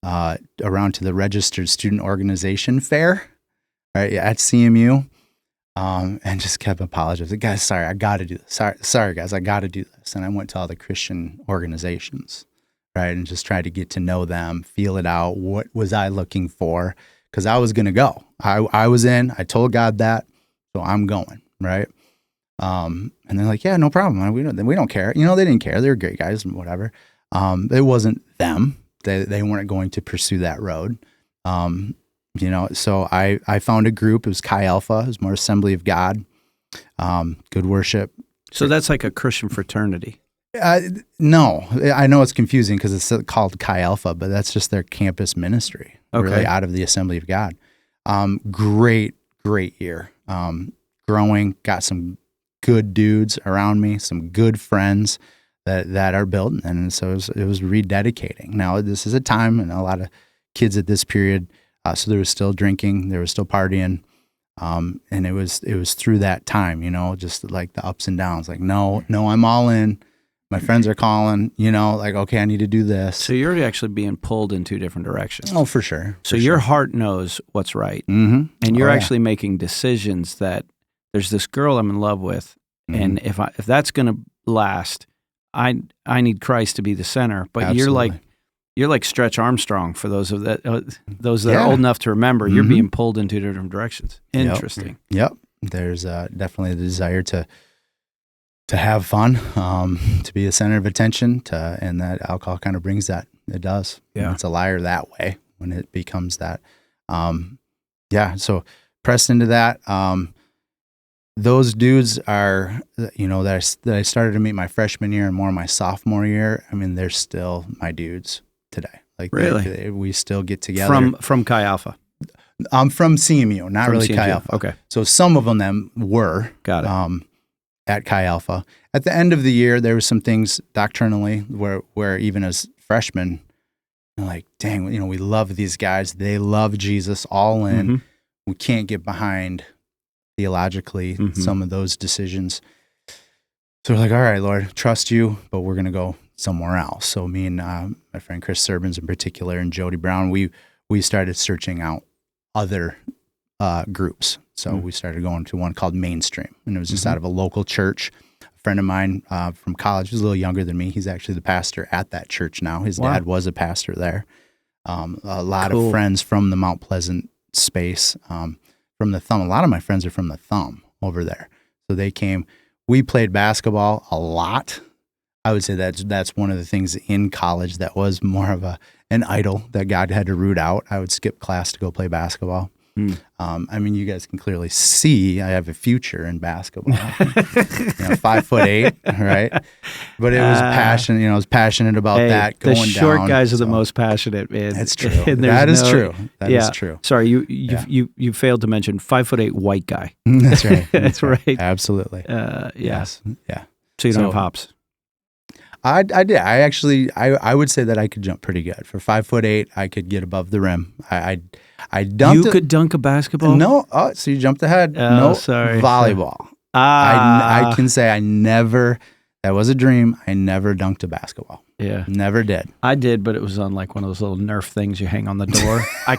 [SPEAKER 2] around to the Registered Student Organization Fair, right, at CMU, and just kept apologizing. Guys, sorry, I got to do this. Sorry, guys, I got to do this. And I went to all the Christian organizations, right, and just tried to get to know them, feel it out. What was I looking for? Because I was going to go. I was in. I told God that, so I'm going, right? And they're like, yeah, no problem. We don't care. They didn't care. They were great guys and whatever. It wasn't them. They weren't going to pursue that road. So I found a group. It was Chi Alpha. It was more Assembly of God. Good worship.
[SPEAKER 1] So that's like a Christian fraternity.
[SPEAKER 2] No, I know it's confusing because it's called Chi Alpha, but that's just their campus ministry, really out of the Assembly of God. Great year. Growing, got some good dudes around me, some good friends that are built. And so it was rededicating. Now, this is a time, and a lot of kids at this period, so there was still drinking, there was still partying. And it was through that time, just like the ups and downs, like, no, I'm all in. My friends are calling, like, okay, I need to do this.
[SPEAKER 1] So you're actually being pulled in two different directions.
[SPEAKER 2] Oh, for sure.
[SPEAKER 1] So your heart knows what's right.
[SPEAKER 2] Mm-hmm.
[SPEAKER 1] And you're actually making decisions that there's this girl I'm in love with.
[SPEAKER 2] Mm-hmm.
[SPEAKER 1] And if that's going to last, I need Christ to be the center. But
[SPEAKER 2] Absolutely.
[SPEAKER 1] you're like Stretch Armstrong for those that are old enough to remember. You're being pulled in two different directions. Interesting.
[SPEAKER 2] Yep. There's definitely the desire to have fun, to be the center of attention, and that alcohol kind of brings that. It does.
[SPEAKER 1] Yeah.
[SPEAKER 2] It's a liar that way when it becomes that. So pressed into that. Those dudes are, that I started to meet my freshman year and more my sophomore year. I mean, they're still my dudes today. Like,
[SPEAKER 1] really?
[SPEAKER 2] We still get together.
[SPEAKER 1] From Chi Alpha?
[SPEAKER 2] I'm from CMU, not
[SPEAKER 1] from
[SPEAKER 2] really
[SPEAKER 1] CMU.
[SPEAKER 2] Chi Alpha.
[SPEAKER 1] Okay.
[SPEAKER 2] So some of them were. Got it. At Chi Alpha. At the end of the year, there were some things doctrinally where even as freshmen, like, dang, we love these guys. They love Jesus all in. Mm-hmm. We can't get behind theologically some of those decisions. So we're like, all right, Lord, trust you, but we're going to go somewhere else. So me and my friend Chris Servins in particular and Jody Brown, we started searching out other groups. So we started going to one called Mainstream, and it was just out of a local church. A friend of mine from college, who's a little younger than me, he's actually the pastor at that church now. His dad was a pastor there. A lot of friends from the Mount Pleasant space, from the Thumb. A lot of my friends are from the Thumb over there. So they came. We played basketball a lot. I would say that's one of the things in college that was more of an idol that God had to root out. I would skip class to go play basketball. I mean, you guys can clearly see I have a future in basketball. 5'8", right? But it was passion. I was passionate about that. Going down.
[SPEAKER 1] The short guys are the most passionate, man.
[SPEAKER 2] That's true. That is true. That is true.
[SPEAKER 1] Sorry, you failed to mention 5'8" white guy.
[SPEAKER 2] That's right.
[SPEAKER 1] That's right.
[SPEAKER 2] Absolutely.
[SPEAKER 1] Yes.
[SPEAKER 2] Yeah.
[SPEAKER 1] So you don't have hops.
[SPEAKER 2] I did. I would say that I could jump pretty good. For 5'8", I could get above the rim. I dunked.
[SPEAKER 1] You could dunk a basketball?
[SPEAKER 2] No. Oh, so you jumped ahead. No,
[SPEAKER 1] sorry.
[SPEAKER 2] Volleyball. I can say I never. That was a dream. I never dunked a basketball.
[SPEAKER 1] Yeah.
[SPEAKER 2] Never did.
[SPEAKER 1] I did, but it was on like one of those little Nerf things you hang on the door. I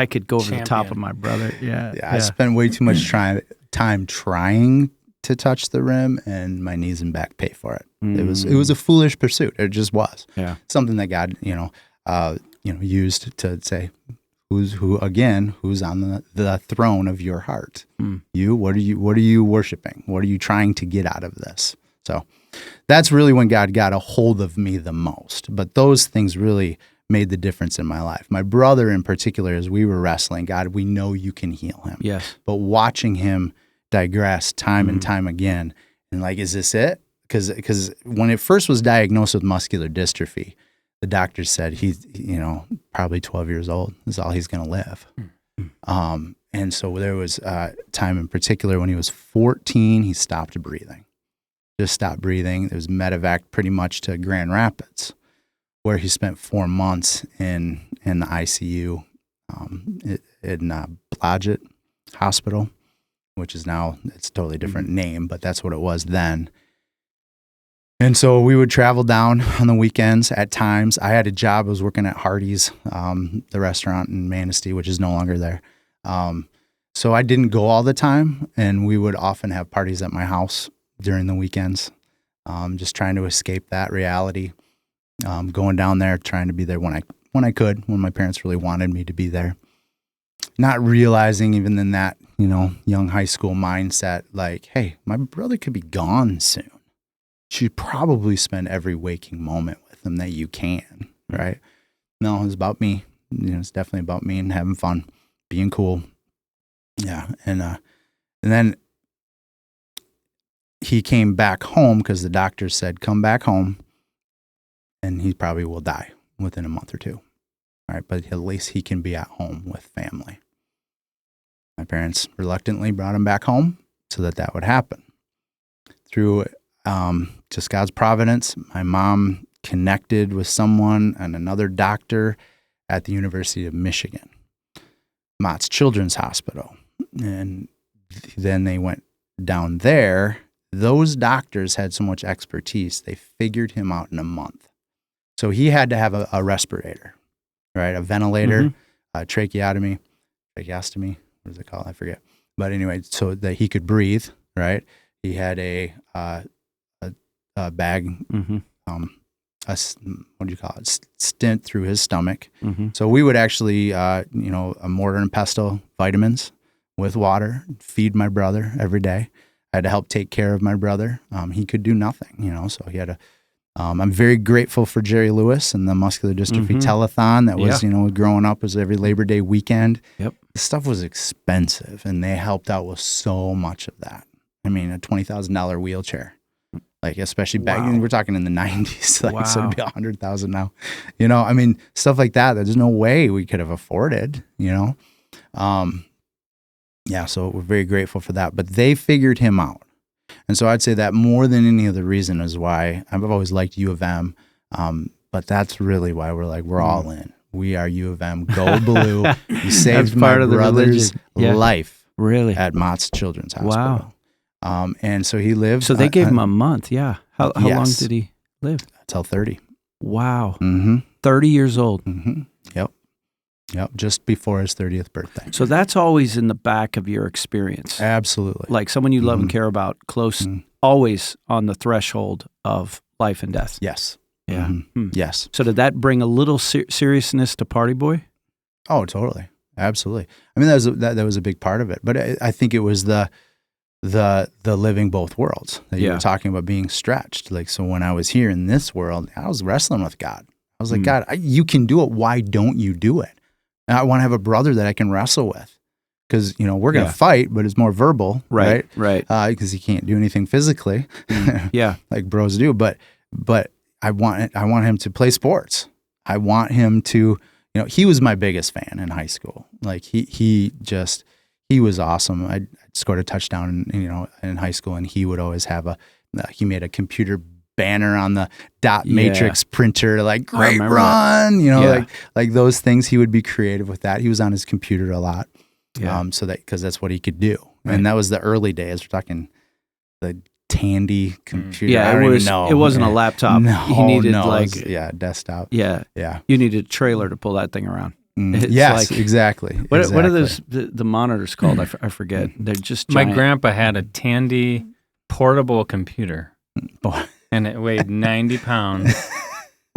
[SPEAKER 1] could go over the top of my brother. Yeah.
[SPEAKER 2] I spent way too much time trying to touch the rim, and my knees and back pay for it. It was a foolish pursuit. It just was. Yeah. Something that God, used to say, who's on the throne of your heart? You, what are you worshiping? What are you trying to get out of this? So that's really when God got a hold of me the most. But those things really made the difference in my life. My brother in particular, as we were wrestling, God, we know you can heal him.
[SPEAKER 1] Yes.
[SPEAKER 2] But watching him digress time and time again, and like, is this it? Because when it first was diagnosed with muscular dystrophy, the doctor said he's probably 12 years old is all he's going to live. And so there was time in particular when he was 14, he stopped breathing. Just stopped breathing. It was medevac pretty much to Grand Rapids, where he spent 4 months in the ICU in Blodgett Hospital, which is now, it's a totally different name, but that's what it was then. And so we would travel down on the weekends at times. I had a job. I was working at Hardee's, the restaurant in Manistee, which is no longer there. So I didn't go all the time, and we would often have parties at my house during the weekends, just trying to escape that reality, going down there, trying to be there when I could, when my parents really wanted me to be there. Not realizing even in that, young high school mindset, like, hey, my brother could be gone soon. You should probably spend every waking moment with him that you can, right? No, it was about me. It's definitely about me and having fun, being cool. Yeah, and then he came back home because the doctor said, come back home, and he probably will die within a month or two. All right, but at least he can be at home with family. My parents reluctantly brought him back home so that would happen. Through just God's providence, my mom connected with someone and another doctor at the University of Michigan, Mott's Children's Hospital. And then they went down there. Those doctors had so much expertise, they figured him out in a month. So he had to have a respirator, right? A ventilator, tracheostomy, what is it called? I forget. But anyway, so that he could breathe, right? He had a bag, what do you call it? Stent through his stomach. So we would actually, a mortar and pestle vitamins with water, feed my brother every day. I had to help take care of my brother. He could do nothing, so he had a, I'm very grateful for Jerry Lewis and the muscular dystrophy telethon that was, growing up, was every Labor Day weekend. Yep. The stuff was expensive and they helped out with so much of that. I mean, a $20,000 wheelchair, like especially back, we're talking in the 90s, like so it'd be $100,000 now, I mean, stuff like that, there's no way we could have afforded, so we're very grateful for that, but they figured him out. And so I'd say that more than any other reason is why I've always liked U of M, but that's really why we're all in. We are U of M, go blue. You saved my brother's life at Mott's Children's Hospital. Wow. And so he lived.
[SPEAKER 1] So they gave him a month, yeah. How long did he live?
[SPEAKER 2] Until 30.
[SPEAKER 1] Wow. 30 years old.
[SPEAKER 2] Yep, just before his 30th birthday.
[SPEAKER 1] So that's always in the back of your experience.
[SPEAKER 2] Absolutely.
[SPEAKER 1] Like someone you love and care about, close, always on the threshold of life and death.
[SPEAKER 2] Yes.
[SPEAKER 1] Yeah.
[SPEAKER 2] Yes.
[SPEAKER 1] So did that bring a little seriousness to Party Boy?
[SPEAKER 2] Oh, totally. Absolutely. I mean, that was a big part of it. But I think it was the living both worlds that you were talking about, being stretched. Like, so when I was here in this world, I was wrestling with God. I was like, God, you can do it. Why don't you do it? And I want to have a brother that I can wrestle with, because we're going to fight, but it's more verbal, right? Because he can't do anything physically, like bros do. But I want him to play sports. I want him to, he was my biggest fan in high school. Like he was awesome. I scored a touchdown, in high school, and he would always have he made a computer banner on the dot matrix printer, like great run, like those things. He would be creative with that. He was on his computer a lot, so that, because that's what he could do. Right. And that was the early days. We're talking the Tandy computer.
[SPEAKER 1] Yeah, it wasn't a laptop.
[SPEAKER 2] No,
[SPEAKER 1] he needed
[SPEAKER 2] desktop.
[SPEAKER 1] Yeah. You needed a trailer to pull that thing around.
[SPEAKER 2] Yes, exactly.
[SPEAKER 1] What are those the monitors called? I forget. They're just giant.
[SPEAKER 3] My grandpa had a Tandy portable computer. And it weighed 90 pounds,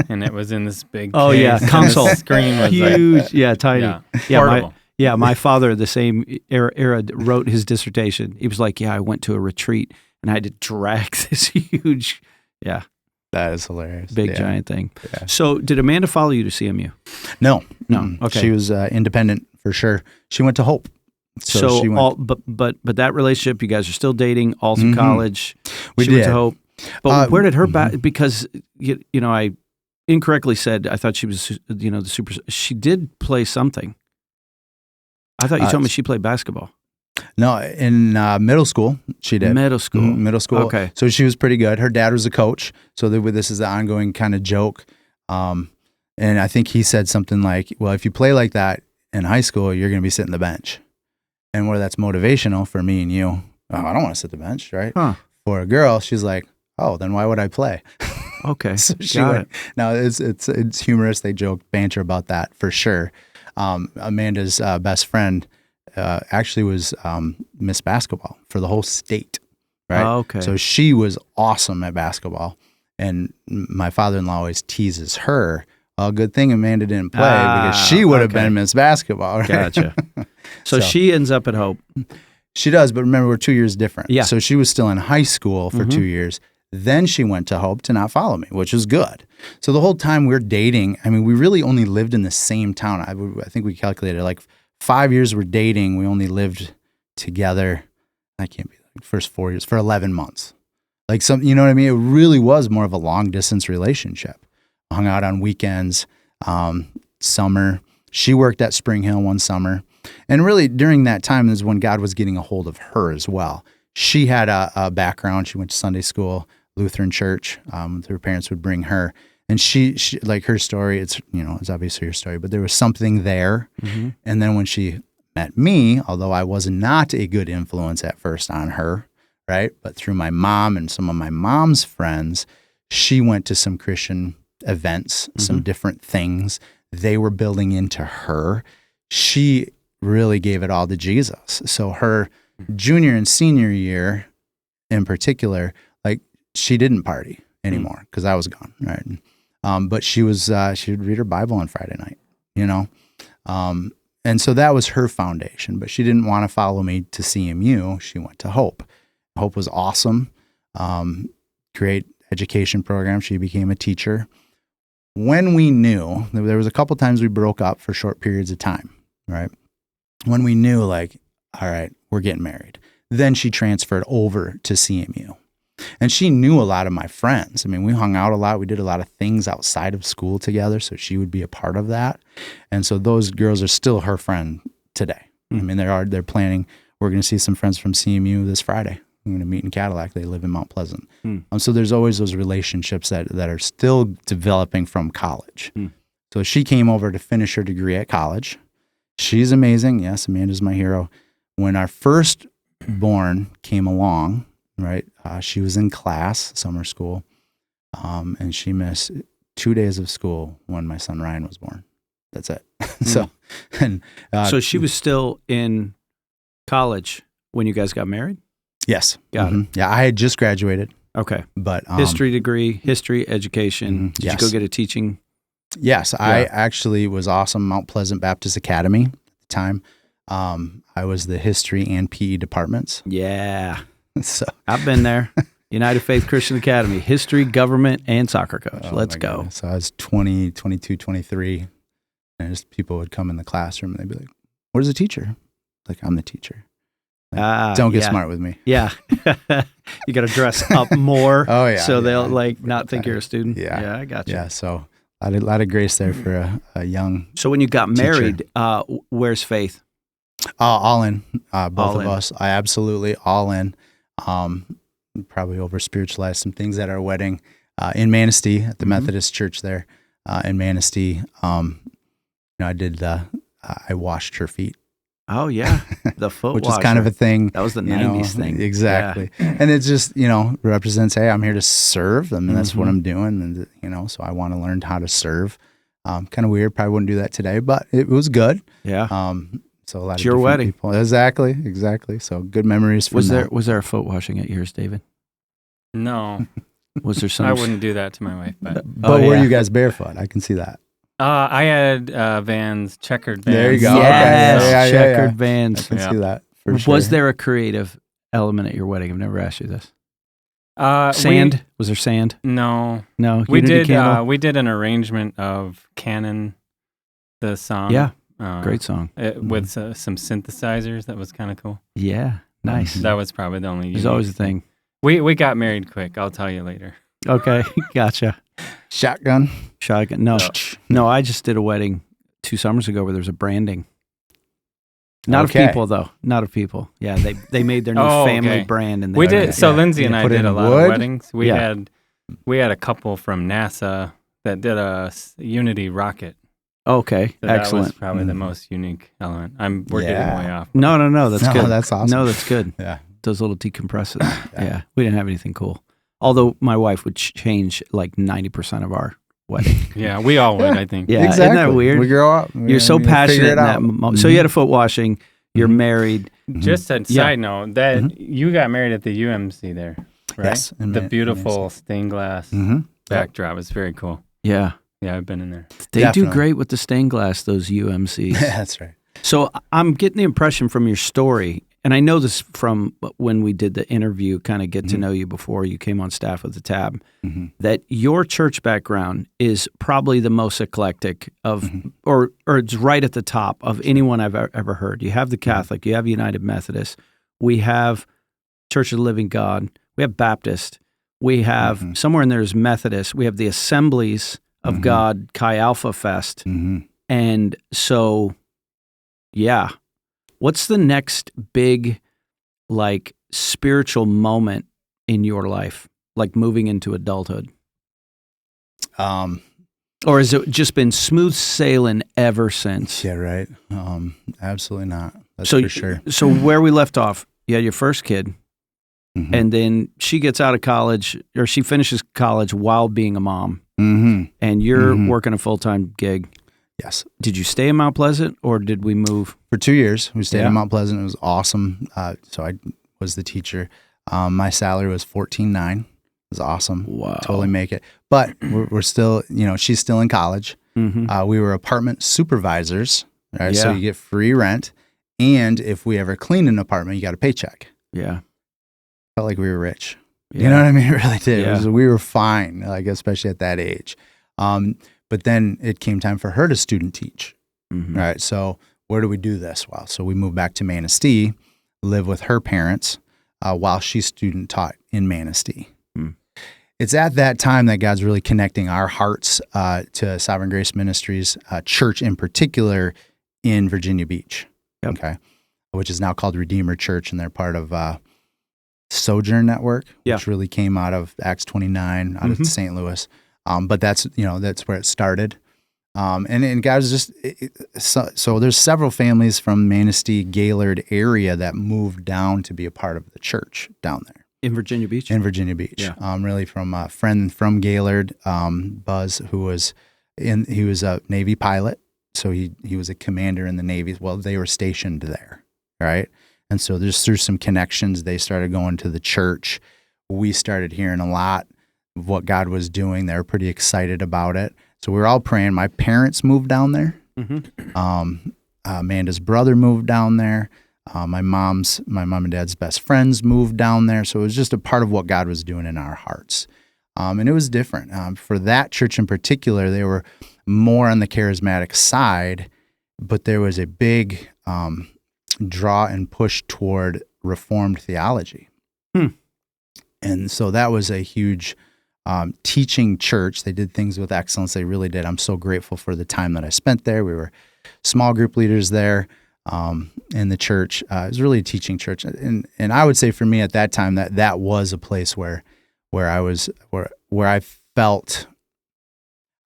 [SPEAKER 3] and it was in this big case,
[SPEAKER 1] console.
[SPEAKER 3] The screen was
[SPEAKER 1] huge, tiny.
[SPEAKER 3] Portable.
[SPEAKER 1] My father, the same era, wrote his dissertation. He was like, I went to a retreat, and I had to drag this huge,
[SPEAKER 2] That is hilarious.
[SPEAKER 1] Big giant thing. Yeah. So did Amanda follow you to CMU?
[SPEAKER 2] No.
[SPEAKER 1] Okay.
[SPEAKER 2] She was independent for sure. She went to Hope.
[SPEAKER 1] So she went, but that relationship, you guys are still dating all through college. She went to Hope. But where did her because I incorrectly said I thought she was the super. She did play something. I thought you told me she played basketball.
[SPEAKER 2] No, in middle school she did.
[SPEAKER 1] Middle school.
[SPEAKER 2] Middle school.
[SPEAKER 1] Okay.
[SPEAKER 2] So she was pretty good. Her dad was a coach, so this is the ongoing kind of joke. And I think he said something like, "Well, if you play like that in high school, you're going to be sitting the bench." And where that's motivational for me and you, I don't want to sit the bench, right? Huh. For a girl, she's like, oh, then why would I play?
[SPEAKER 1] Okay,
[SPEAKER 2] so she went. Now it's humorous. They joke, banter about that for sure. Amanda's best friend actually was Miss Basketball for the whole state, right?
[SPEAKER 1] Oh, okay.
[SPEAKER 2] So she was awesome at basketball, and my father-in-law always teases her. Well, good thing Amanda didn't play because she would have been Miss Basketball. Right?
[SPEAKER 1] Gotcha. So she ends up at Hope.
[SPEAKER 2] She does, but remember, we're 2 years different.
[SPEAKER 1] Yeah.
[SPEAKER 2] So she was still in high school for 2 years. Then she went to Hope to not follow me, which was good. So the whole time we're dating, I mean, we really only lived in the same town. I think we calculated like 5 years we're dating. We only lived together. I can't be like first 4 years for 11 months. Like you know what I mean? It really was more of a long distance relationship. Hung out on weekends, summer. She worked at Spring Hill one summer. And really during that time is when God was getting a hold of her as well. She had a background. She went to Sunday school, Lutheran church. Her parents would bring her, and she like her story. It's it's obviously her story, but there was something there.
[SPEAKER 1] Mm-hmm.
[SPEAKER 2] And then when she met me, although I was not a good influence at first on her, right? But through my mom and some of my mom's friends, she went to some Christian events, some different things. They were building into her. She really gave it all to Jesus. So her junior and senior year in particular, like she didn't party anymore because I was gone, right? But she would read her Bible on Friday night, and so that was her foundation. But she didn't want to follow me to CMU. She went to Hope. Hope was awesome. Great education program. She became a teacher. When we knew, there was a couple times we broke up for short periods of time, right? When we knew, like, all right, we're getting married. Then she transferred over to CMU. And she knew a lot of my friends. I mean, we hung out a lot. We did a lot of things outside of school together, so she would be a part of that. And so those girls are still her friend today. I mean, they're planning. We're going to see some friends from CMU this Friday. I'm going to meet in Cadillac. They live in Mount Pleasant. So there's always those relationships that are still developing from college. So she came over to finish her degree at college. She's amazing. Yes, Amanda's my hero. When our firstborn came along, right, she was in class, summer school, and she missed 2 days of school when my son Ryan was born. That's it. So
[SPEAKER 1] she was still in college when you guys got married?
[SPEAKER 2] Yes.
[SPEAKER 1] Got it.
[SPEAKER 2] Yeah, I had just graduated.
[SPEAKER 1] Okay.
[SPEAKER 2] But
[SPEAKER 1] history degree, history, education. Did you go get a teaching?
[SPEAKER 2] Yes, yeah. I actually was awesome. Mount Pleasant Baptist Academy at the time. I was the history and PE departments.
[SPEAKER 1] Yeah.
[SPEAKER 2] So
[SPEAKER 1] I've been there. United Faith Christian Academy, history, government, and soccer coach. Let's go.
[SPEAKER 2] Goodness. So I was 20, 22, 23. And just people would come in the classroom and they'd be like, "Where's the teacher?" Like, "I'm the teacher." Like, don't get smart with me.
[SPEAKER 1] Yeah. You got to dress up more.
[SPEAKER 2] Oh, yeah.
[SPEAKER 1] So they'll not think you're a student. Yeah, I got you.
[SPEAKER 2] Yeah, so a lot of grace there for a young
[SPEAKER 1] So when you got
[SPEAKER 2] teacher.
[SPEAKER 1] married, where's Faith?
[SPEAKER 2] All in, both
[SPEAKER 1] All
[SPEAKER 2] of
[SPEAKER 1] in.
[SPEAKER 2] us. I absolutely all in. Probably over spiritualized some things at our wedding in Manistee at the Methodist Church there in Manistee. I did. I washed her feet.
[SPEAKER 1] Oh yeah, the foot
[SPEAKER 2] which
[SPEAKER 1] washer.
[SPEAKER 2] is kind of a thing.
[SPEAKER 1] That was the 90s thing.
[SPEAKER 2] Exactly. Yeah. And it just, represents, hey, I'm here to serve. I mean, that's what I'm doing. And, so I want to learn how to serve. Kind of weird. Probably wouldn't do that today, but it was good.
[SPEAKER 1] Yeah.
[SPEAKER 2] So a lot
[SPEAKER 1] it's
[SPEAKER 2] of
[SPEAKER 1] your
[SPEAKER 2] different
[SPEAKER 1] wedding.
[SPEAKER 2] people. Exactly. So good memories from that.
[SPEAKER 1] Was there a foot washing at yours, David?
[SPEAKER 3] No.
[SPEAKER 1] Was there some?
[SPEAKER 3] I wouldn't do that to my wife, but
[SPEAKER 2] were you guys barefoot? I can see that.
[SPEAKER 3] I had Vans, checkered Vans.
[SPEAKER 2] There you go.
[SPEAKER 1] Yes,
[SPEAKER 2] Okay.
[SPEAKER 1] checkered
[SPEAKER 2] I
[SPEAKER 1] Vans.
[SPEAKER 2] can see that for sure.
[SPEAKER 1] Was there a creative element at your wedding? I've never asked you this.
[SPEAKER 3] Sand?
[SPEAKER 1] Was there sand?
[SPEAKER 3] No.
[SPEAKER 1] We
[SPEAKER 3] did.
[SPEAKER 1] Candle?
[SPEAKER 3] We did an arrangement of Canon, the song.
[SPEAKER 1] Yeah, great song.
[SPEAKER 3] With some synthesizers. That was kind of cool.
[SPEAKER 1] Yeah, nice.
[SPEAKER 3] That was probably the only.
[SPEAKER 1] There's always a thing.
[SPEAKER 3] We got married quick. I'll tell you later.
[SPEAKER 1] Okay, gotcha.
[SPEAKER 2] Shotgun.
[SPEAKER 1] No. I just did a wedding 2 summers ago where there was a branding. Not of people though. Not of people. Yeah, they made their new family brand, and
[SPEAKER 3] we did. So Lindsay and I did a lot of weddings. We had a couple from NASA that did a Unity rocket.
[SPEAKER 1] Okay,
[SPEAKER 3] so
[SPEAKER 1] excellent.
[SPEAKER 3] That was probably the most unique element. We're getting way off.
[SPEAKER 1] No, that's good.
[SPEAKER 2] That's awesome.
[SPEAKER 1] No, that's good.
[SPEAKER 2] Yeah,
[SPEAKER 1] those little decompressors. Yeah, we didn't have anything cool. Although my wife would change like 90% of our wedding.
[SPEAKER 3] Yeah, we all would, I think.
[SPEAKER 1] Yeah,
[SPEAKER 2] exactly.
[SPEAKER 1] Isn't that weird?
[SPEAKER 2] We grow up.
[SPEAKER 1] You're so passionate in that moment. So you had a foot washing. You're married.
[SPEAKER 3] Just a side note that you got married at the UMC there, right?
[SPEAKER 2] Yes.
[SPEAKER 3] The beautiful stained glass backdrop is very cool.
[SPEAKER 1] Yeah.
[SPEAKER 3] Yeah, I've been in there.
[SPEAKER 1] They do great with the stained glass, those UMCs.
[SPEAKER 2] That's right.
[SPEAKER 1] So I'm getting the impression from your story, and I know this from when we did the interview, kind of get to know you before you came on staff with the Tab, that your church background is probably the most eclectic of, or it's right at the top of anyone I've ever heard. You have the Catholic, you have United Methodist, we have Church of the Living God, we have Baptist, we have somewhere in there is Methodist, we have the Assemblies of God, Chi Alpha Fest, and so, yeah. What's the next big, spiritual moment in your life? like moving into adulthood?
[SPEAKER 2] Um,
[SPEAKER 1] Or has it just been smooth sailing ever since?
[SPEAKER 2] yeah, right. Absolutely not. That's
[SPEAKER 1] So,
[SPEAKER 2] for sure.
[SPEAKER 1] So where we left off, you had your first kid,
[SPEAKER 2] Mhm.
[SPEAKER 1] and then she gets out of college, or she finishes college while being a mom,
[SPEAKER 2] Mhm.
[SPEAKER 1] and you're
[SPEAKER 2] Mhm.
[SPEAKER 1] working a full-time gig.
[SPEAKER 2] Yes.
[SPEAKER 1] Did you stay in Mount Pleasant, or did we move?
[SPEAKER 2] For 2 years, we stayed
[SPEAKER 1] Yeah.
[SPEAKER 2] in Mount Pleasant. It was awesome. So I was the teacher. My salary was $14,900. It was awesome.
[SPEAKER 1] Wow.
[SPEAKER 2] Totally make it. But we're still, she's still in college.
[SPEAKER 1] Mm-hmm.
[SPEAKER 2] We were apartment supervisors, right? So
[SPEAKER 1] Yeah.
[SPEAKER 2] you get free rent. And if we ever cleaned an apartment, you got a paycheck.
[SPEAKER 1] Yeah.
[SPEAKER 2] Felt like we were rich.
[SPEAKER 1] Yeah.
[SPEAKER 2] You know what I mean? It really did.
[SPEAKER 1] Yeah.
[SPEAKER 2] We were fine, like especially at that age. But then it came time for her to student teach.
[SPEAKER 1] Mm-hmm.
[SPEAKER 2] Right. So where do we do this? Well, so we moved back to Manistee, live with her parents while she student taught in Manistee.
[SPEAKER 1] Mm.
[SPEAKER 2] It's at that time that God's really connecting our hearts to Sovereign Grace Ministries church in particular in Virginia Beach.
[SPEAKER 1] Yep.
[SPEAKER 2] Okay. Which is now called Redeemer Church, and they're part of Sojourn Network, which really came out of Acts 29 out of St. Louis. But that's where it started. And God's just, so there's several families from Manistee, Gaylord area that moved down to be a part of the church down there.
[SPEAKER 1] In Virginia Beach?
[SPEAKER 2] In Virginia Beach.
[SPEAKER 1] Yeah.
[SPEAKER 2] Really from a friend from Gaylord, Buzz, he was a Navy pilot. So he was a commander in the Navy. Well, they were stationed there, right? And so just through some connections, they started going to the church. We started hearing a lot of what God was doing. They were pretty excited about it. So we were all praying. My parents moved down there.
[SPEAKER 1] Mm-hmm.
[SPEAKER 2] Amanda's brother moved down there. My mom and dad's best friends moved down there. So it was just a part of what God was doing in our hearts. And it was different. For that church in particular, they were more on the charismatic side, but there was a big draw and push toward Reformed theology. And so that was a huge teaching church. They did things with excellence. They really did. I'm so grateful for the time that I spent there. We were small group leaders there in the church. It was really a teaching church. And I would say for me at that time that was a place where I felt,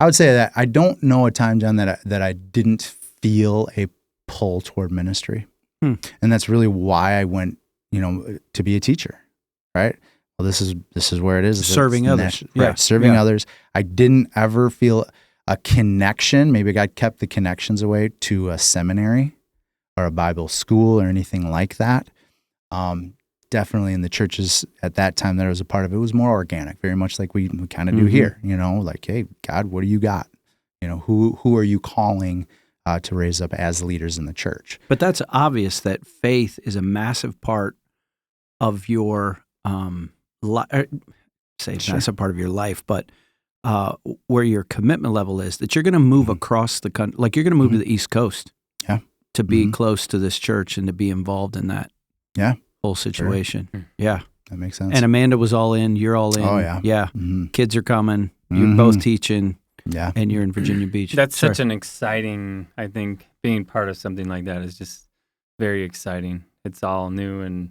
[SPEAKER 2] I would say that I don't know a time, John, that I didn't feel a pull toward ministry. And that's really why I went, to be a teacher, right? Well, this is where it is.
[SPEAKER 1] Serving others.
[SPEAKER 2] Right, serving others. I didn't ever feel a connection. Maybe God kept the connections away to a seminary or a Bible school or anything like that. Definitely in the churches at that time that I was a part of, it was more organic, very much like we kind of do here, like, hey, God, what do you got? Who are you calling to raise up as leaders in the church?
[SPEAKER 1] But that's obvious that faith is a massive part of your massive part of your life, but where your commitment level is, that you're going to move across the country, like you're going to move to the East Coast to be close to this church and to be involved in that whole situation.
[SPEAKER 2] Sure.
[SPEAKER 1] Yeah.
[SPEAKER 2] That makes sense.
[SPEAKER 1] And Amanda was all in, you're all in.
[SPEAKER 2] Oh, yeah.
[SPEAKER 1] Yeah.
[SPEAKER 2] Mm-hmm.
[SPEAKER 1] Kids are coming, you're both teaching,
[SPEAKER 2] Yeah.
[SPEAKER 1] and you're in Virginia Beach.
[SPEAKER 3] That's such an exciting, I think, being part of something like that is just very exciting. It's all new, and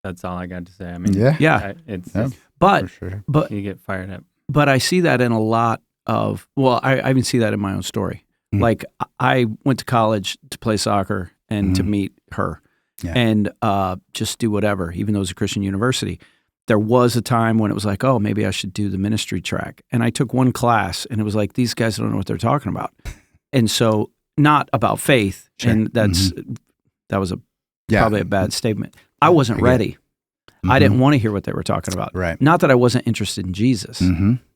[SPEAKER 3] that's all I got to say. I mean,
[SPEAKER 1] Yeah.
[SPEAKER 3] it's
[SPEAKER 2] Yeah.
[SPEAKER 3] just,
[SPEAKER 1] But,
[SPEAKER 2] For sure.
[SPEAKER 1] but,
[SPEAKER 3] you get fired up.
[SPEAKER 1] but I see that in a lot of, I even see that in my own story.
[SPEAKER 2] Mm.
[SPEAKER 1] Like I went to college to play soccer and to meet her and just do whatever, even though it was a Christian university. There was a time when it was like, oh, maybe I should do the ministry track. And I took one class and it was like, these guys don't know what they're talking about. And so not about faith.
[SPEAKER 2] Sure.
[SPEAKER 1] And that was probably a bad statement. I wasn't ready. I didn't want to hear what they were talking about.
[SPEAKER 2] Right.
[SPEAKER 1] Not that I wasn't interested in Jesus,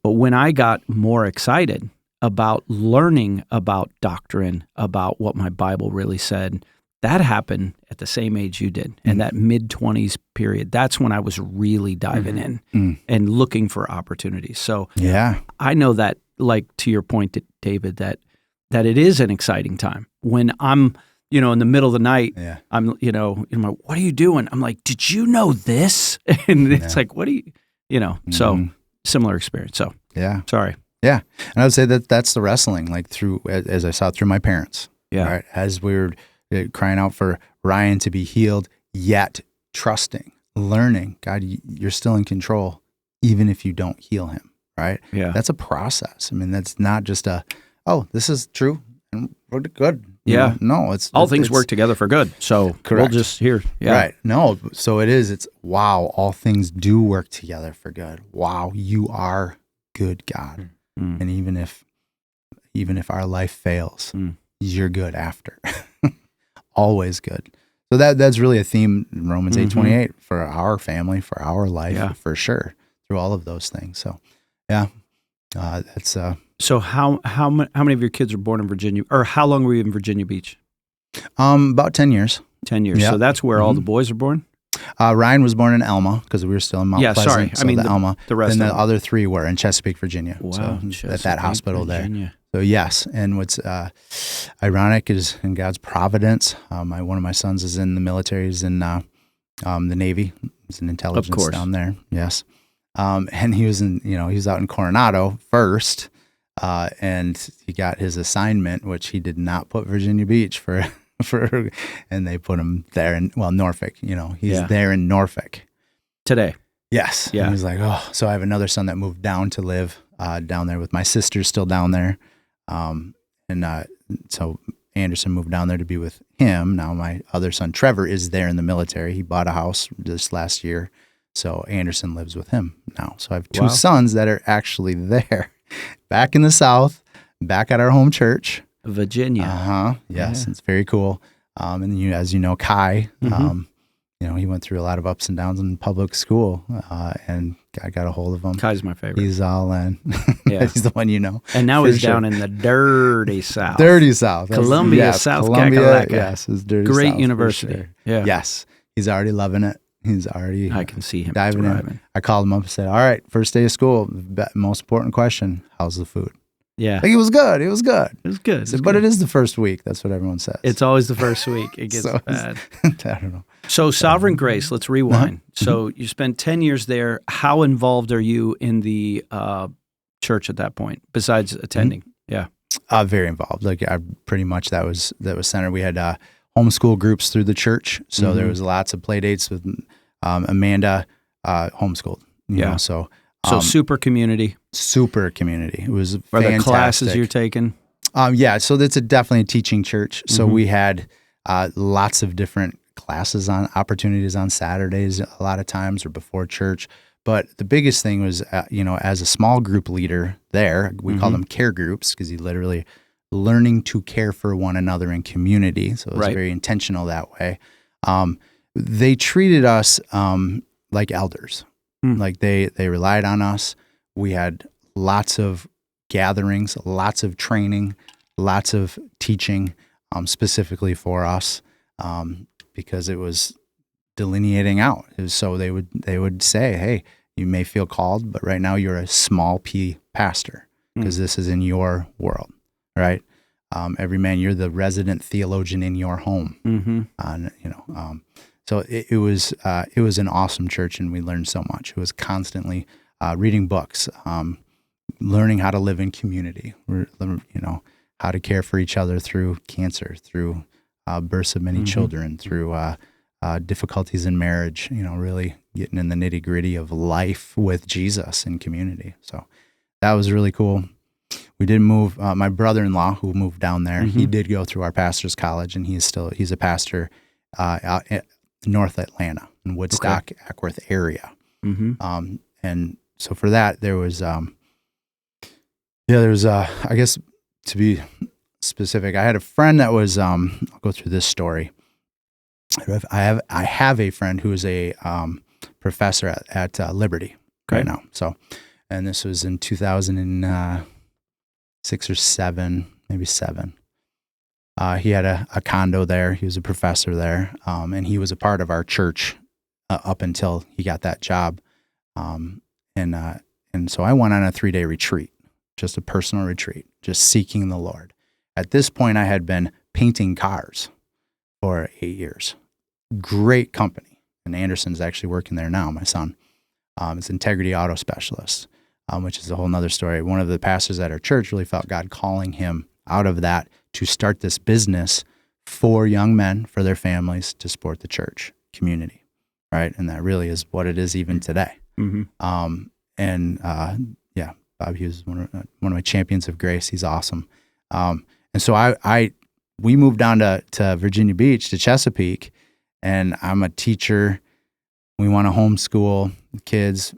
[SPEAKER 1] but when I got more excited about learning about doctrine, about what my Bible really said, that happened at the same age you did, in that mid-20s period. That's when I was really diving in and looking for opportunities. So I know that, like to your point, David, that it is an exciting time. When I'm, in the middle of the night, I'm, what are you doing? I'm like, did you know this? And it's like, what do you, so similar experience. So sorry.
[SPEAKER 2] Yeah. And I would say that that's the wrestling, like through, as I saw through my parents.
[SPEAKER 1] Yeah.
[SPEAKER 2] Right. As we were crying out for Ryan to be healed, yet trusting, learning, God, you're still in control. even if you don't heal him, right?
[SPEAKER 1] Yeah.
[SPEAKER 2] That's a process. I mean, that's not just this is true and we're good.
[SPEAKER 1] Yeah.
[SPEAKER 2] No, it's
[SPEAKER 1] all things work together for good. So
[SPEAKER 2] correct.
[SPEAKER 1] We'll just hear. Yeah.
[SPEAKER 2] Right. No, so it is. It's wow, all things do work together for good. Wow, you are good, God. And even if our life fails, you're good after. Always good. So that's really a theme in Romans 8:28 for our family, for our life, for sure, through all of those things. So, yeah, that's.
[SPEAKER 1] So how many of your kids were born in Virginia, or how long were you in Virginia Beach?
[SPEAKER 2] About 10 years.
[SPEAKER 1] 10 years. Yep. So that's where all the boys are born?
[SPEAKER 2] Ryan was born in Elma because we were still in Mount Pleasant.
[SPEAKER 1] Sorry.
[SPEAKER 2] So the Elma.
[SPEAKER 1] The rest.
[SPEAKER 2] And the other 3 were in Chesapeake, Virginia.
[SPEAKER 1] Wow.
[SPEAKER 2] So at that hospital
[SPEAKER 1] Virginia.
[SPEAKER 2] there. So yes, and what's ironic is in God's providence, one of my sons is in the military. He's in the Navy. He's in intelligence down there. Yes. And he was he was out in Coronado first. And he got his assignment, which he did not put Virginia Beach for, and they put him there in Norfolk. He's there in Norfolk
[SPEAKER 1] today.
[SPEAKER 2] Yes. Yeah. And he's like, so I have another son that moved down to live down there with my sister's still down there, so Anderson moved down there to be with him. Now my other son Trevor is there in the military. He bought a house this last year, so Anderson lives with him now. So I have 2 sons that are actually there. Back in the South, back at our home church.
[SPEAKER 1] Virginia.
[SPEAKER 2] Yes, yeah. It's very cool. And as you know, Kai, he went through a lot of ups and downs in public school, and I got a hold of him.
[SPEAKER 1] Kai's my favorite.
[SPEAKER 2] He's all in. Yeah. He's the one you know.
[SPEAKER 1] And now he's down in the dirty South.
[SPEAKER 2] Dirty South.
[SPEAKER 1] Columbia, South Carolina.
[SPEAKER 2] Yes, it's dirty
[SPEAKER 1] Great
[SPEAKER 2] South,
[SPEAKER 1] university.
[SPEAKER 2] Sure.
[SPEAKER 1] Yeah.
[SPEAKER 2] Yes, he's already loving it.
[SPEAKER 1] I can see him
[SPEAKER 2] diving in. I called him up and said, all right, first day of school, most important question, how's the food?
[SPEAKER 1] Yeah.
[SPEAKER 2] It was good. It was good.
[SPEAKER 1] It was good.
[SPEAKER 2] But it is the first week. That's what everyone says.
[SPEAKER 1] It's always the first week. It gets bad.
[SPEAKER 2] I don't know.
[SPEAKER 1] So Sovereign Grace, let's rewind. So you spent 10 years there. How involved are you in the church at that point, besides attending? Yeah.
[SPEAKER 2] Very involved. Like pretty much that was centered. We had homeschool groups through the church. So there was lots of play dates with Amanda, homeschooled. You know, so
[SPEAKER 1] super community.
[SPEAKER 2] Super community. It was
[SPEAKER 1] Are
[SPEAKER 2] fantastic.
[SPEAKER 1] the classes you're taking?
[SPEAKER 2] Yeah, so that's definitely a teaching church. So we had lots of different classes opportunities on Saturdays a lot of times or before church. But the biggest thing was, as a small group leader there, we call them care groups because you literally learning to care for one another in community. So it was very intentional that way. They treated us like elders. Like they relied on us. We had lots of gatherings, lots of training, lots of teaching specifically for us because it was delineating out. So they would say, hey, you may feel called, but right now you're a small p pastor because this is in your world, right? Every man, you're the resident theologian in your home. So it was an awesome church, and we learned so much. It was constantly reading books, learning how to live in community, how to care for each other through cancer, through births of many children, through difficulties in marriage. Really getting in the nitty gritty of life with Jesus in community. So that was really cool. We did move. My brother-in-law, who moved down there, he did go through our pastor's college, and he's a pastor out at North Atlanta in Woodstock, Ackworth area. And so for that, there was, I guess to be specific, I had a friend that was, I'll go through this story. I have a friend who is a professor at Liberty right now. So, and this was in 2006 or 7, maybe 7. He had a condo there. He was a professor there, and he was a part of our church up until he got that job. And so I went on a 3-day retreat, just a personal retreat, just seeking the Lord. At this point, I had been painting cars for 8 years. Great company, and Anderson's actually working there now. My son, is Integrity Auto Specialist, which is a whole nother story. One of the pastors at our church really felt God calling him out of that to start this business for young men, for their families, to support the church community, right? And that really is what it is even today. yeah, Bob Hughes is one of my champions of grace. He's awesome. And so we moved down to Virginia Beach, to Chesapeake, and I'm a teacher. We want to homeschool kids.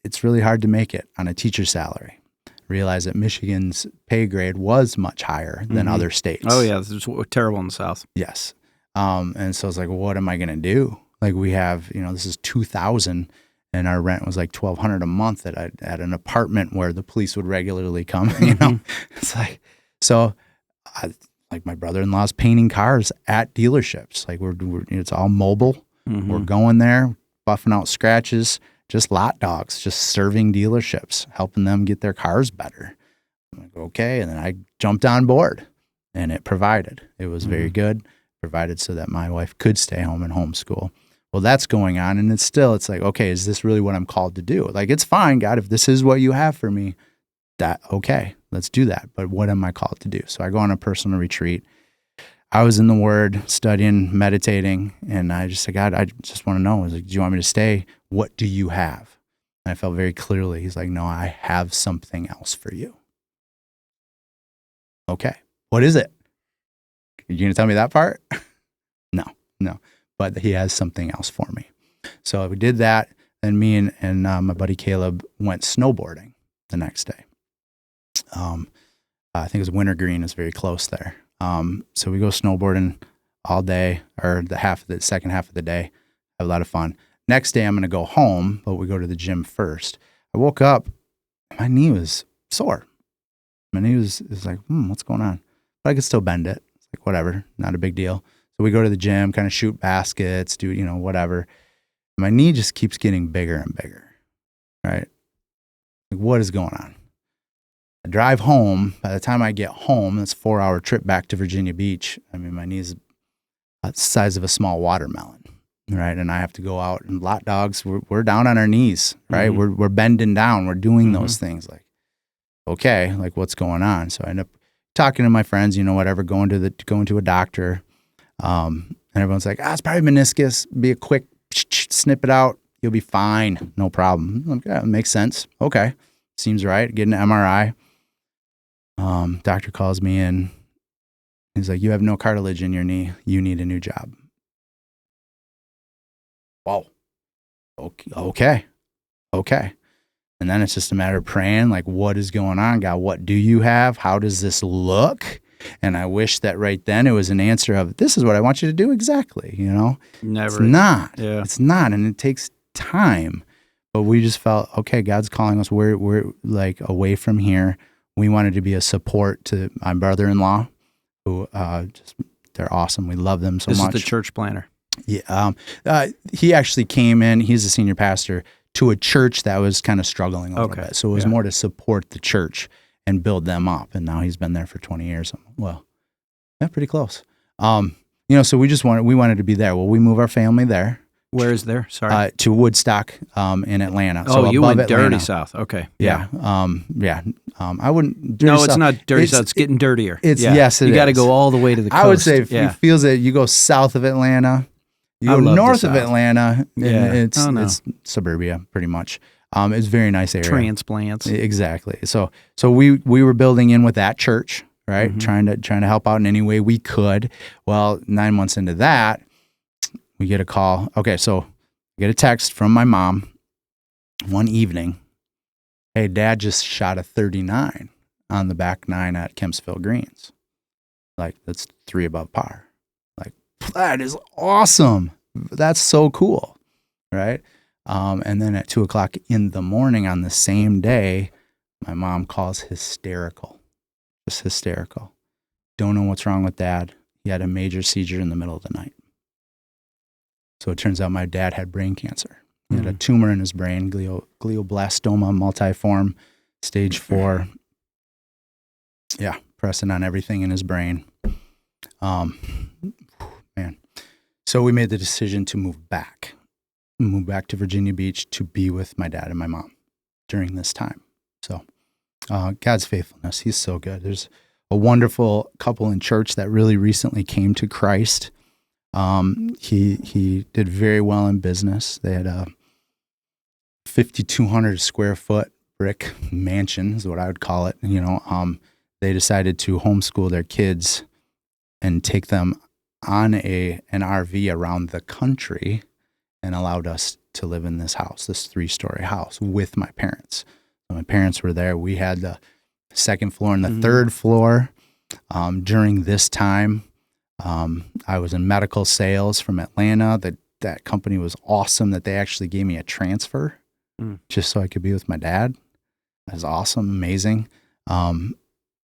[SPEAKER 2] It's really hard to make it on a teacher's salary. Realize that Michigan's pay grade was much higher than other states.
[SPEAKER 1] Oh yeah, it's terrible in the South.
[SPEAKER 2] Yes. And so I was like, what am I going to do? Like we have, this is 2000 and our rent was like $1,200 a month at an apartment where the police would regularly come, It's like, so like my brother-in-law's painting cars at dealerships. Like we're it's all mobile. Mm-hmm. We're going there, buffing out scratches, just lot dogs, just serving dealerships, helping them get their cars better. I'm like, okay. And then I jumped on board and it provided. It was very good, provided so that my wife could stay home and homeschool. Well, that's going on. And it's like, okay, is this really what I'm called to do? Like, it's fine, God, if this is what you have for me, okay, let's do that. But what am I called to do? So I go on a personal retreat. I was in the Word, studying, meditating, and I just said, God, I just want to know. I was like, do you want me to stay? What do you have? And I felt very clearly, he's like, no, I have something else for you. Okay, what is it? You going to tell me that part? No. But he has something else for me. So we did that, and me and my buddy Caleb went snowboarding the next day. I think it was Wintergreen is very close there. So we go snowboarding all day, or the second half of the day, have a lot of fun. Next day I'm going to go home, but we go to the gym first. I woke up, my knee was sore. My knee was like, what's going on? But I could still bend it. It's like, whatever, not a big deal. So we go to the gym, kind of shoot baskets, do, whatever. My knee just keeps getting bigger and bigger, right? Like, what is going on? I drive home. By the time I get home, it's a 4-hour trip back to Virginia Beach. I mean, my knee's the size of a small watermelon, right? And I have to go out and lot dogs. We're down on our knees, right? Mm-hmm. We're bending down. We're doing those things. Like, okay, like what's going on? So I end up talking to my friends, whatever, going to a doctor. And everyone's like, it's probably meniscus. Be a quick snip it out. You'll be fine. No problem. I'm like, yeah, it makes sense. Okay. Seems right. Get an MRI. Doctor calls me in. He's like, you have no cartilage in your knee. You need a new job. Whoa. Okay. And then it's just a matter of praying, like, what is going on, God? What do you have? How does this look? And I wish that right then it was an answer of, this is what I want you to do exactly,
[SPEAKER 1] Never.
[SPEAKER 2] It's not.
[SPEAKER 1] Yeah.
[SPEAKER 2] It's not, and it takes time. But we just felt, okay, God's calling us. We're like away from here. We wanted to be a support to my brother-in-law, who they're awesome. We love them so much.
[SPEAKER 1] This is the church planner.
[SPEAKER 2] Yeah. He actually came in. He's a senior pastor to a church that was kind of struggling a little bit. So it was more to support the church and build them up. And now he's been there for 20 years. Well, yeah, pretty close. So we wanted to be there. Well, we move our family there.
[SPEAKER 1] Where is there? Sorry.
[SPEAKER 2] To Woodstock in Atlanta.
[SPEAKER 1] Oh,
[SPEAKER 2] so
[SPEAKER 1] you went
[SPEAKER 2] Atlanta.
[SPEAKER 1] dirty south. Okay.
[SPEAKER 2] Yeah. I wouldn't.
[SPEAKER 1] No, it's not dirty south. It's getting dirtier.
[SPEAKER 2] Yes,
[SPEAKER 1] you got to go all the way to the coast.
[SPEAKER 2] I would say if he feels that you go south of Atlanta, you go north of Atlanta, it's suburbia pretty much. It's a very nice area.
[SPEAKER 1] Transplants.
[SPEAKER 2] Exactly. So we were building in with that church, right? Mm-hmm. Trying to help out in any way we could. Well, 9 months into that, we get a call. Okay, so I get a text from my mom one evening. Hey, Dad just shot a 39 on the back 9 at Kempsville Greens. Like, that's 3 above par. Like, that is awesome. That's so cool, right? And then at 2:00 in the morning on the same day, my mom calls hysterical. Just hysterical. Don't know what's wrong with Dad. He had a major seizure in the middle of the night. So it turns out my dad had brain cancer. He had a tumor in his brain, glioblastoma multiforme, stage 4. Yeah, pressing on everything in his brain. Man. So we made the decision to move back to Virginia Beach to be with my dad and my mom during this time. So God's faithfulness, he's so good. There's a wonderful couple in church that really recently came to Christ. He did very well in business. They had a 5,200 square foot brick mansion is what I would call it. They decided to homeschool their kids and take them on an RV around the country and allowed us to live in this house, this 3-story house with my parents. So my parents were there. We had the second floor and the third floor. During this time, I was in medical sales from Atlanta. That company was awesome that they actually gave me a transfer just so I could be with my dad. That was awesome, amazing.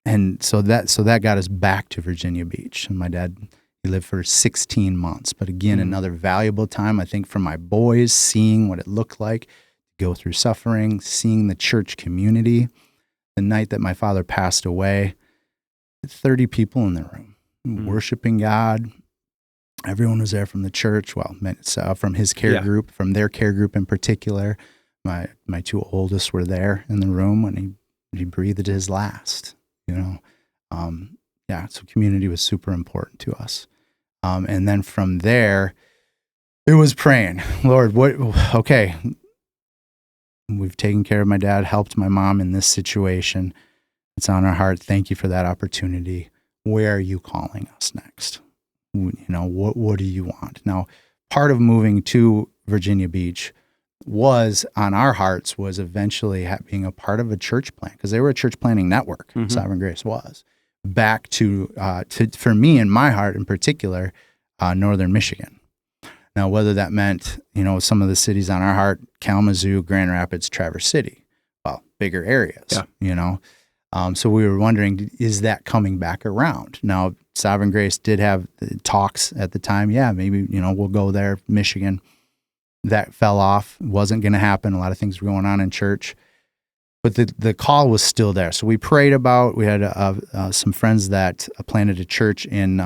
[SPEAKER 2] And so that got us back to Virginia Beach. And my dad, he lived for 16 months. But again, another valuable time, I think, for my boys, seeing what it looked like to go through suffering, seeing the church community. The night that my father passed away, 30 people in the room, worshiping God. Everyone was there from the church, from his care group, from their care group in particular. My 2 oldest were there in the room when he breathed his last. So community was super important to us. And then from there, it was praying, Lord, okay, we've taken care of my dad, helped my mom in this situation. It's on our heart. Thank you for that opportunity. Where are you calling us next? What do you want? Now, part of moving to Virginia Beach was on our hearts was eventually being a part of a church plant, because they were a church planting network. Sovereign Grace was back to for me in my heart in particular, Northern Michigan. Now, whether that meant, some of the cities on our heart, Kalamazoo, Grand Rapids, Traverse City, bigger areas, so we were wondering, is that coming back around? Now, Sovereign Grace did have talks at the time. Yeah, maybe, we'll go there, Michigan. That fell off, wasn't going to happen. A lot of things were going on in church, but the call was still there. So we prayed about, we had some friends that planted a church in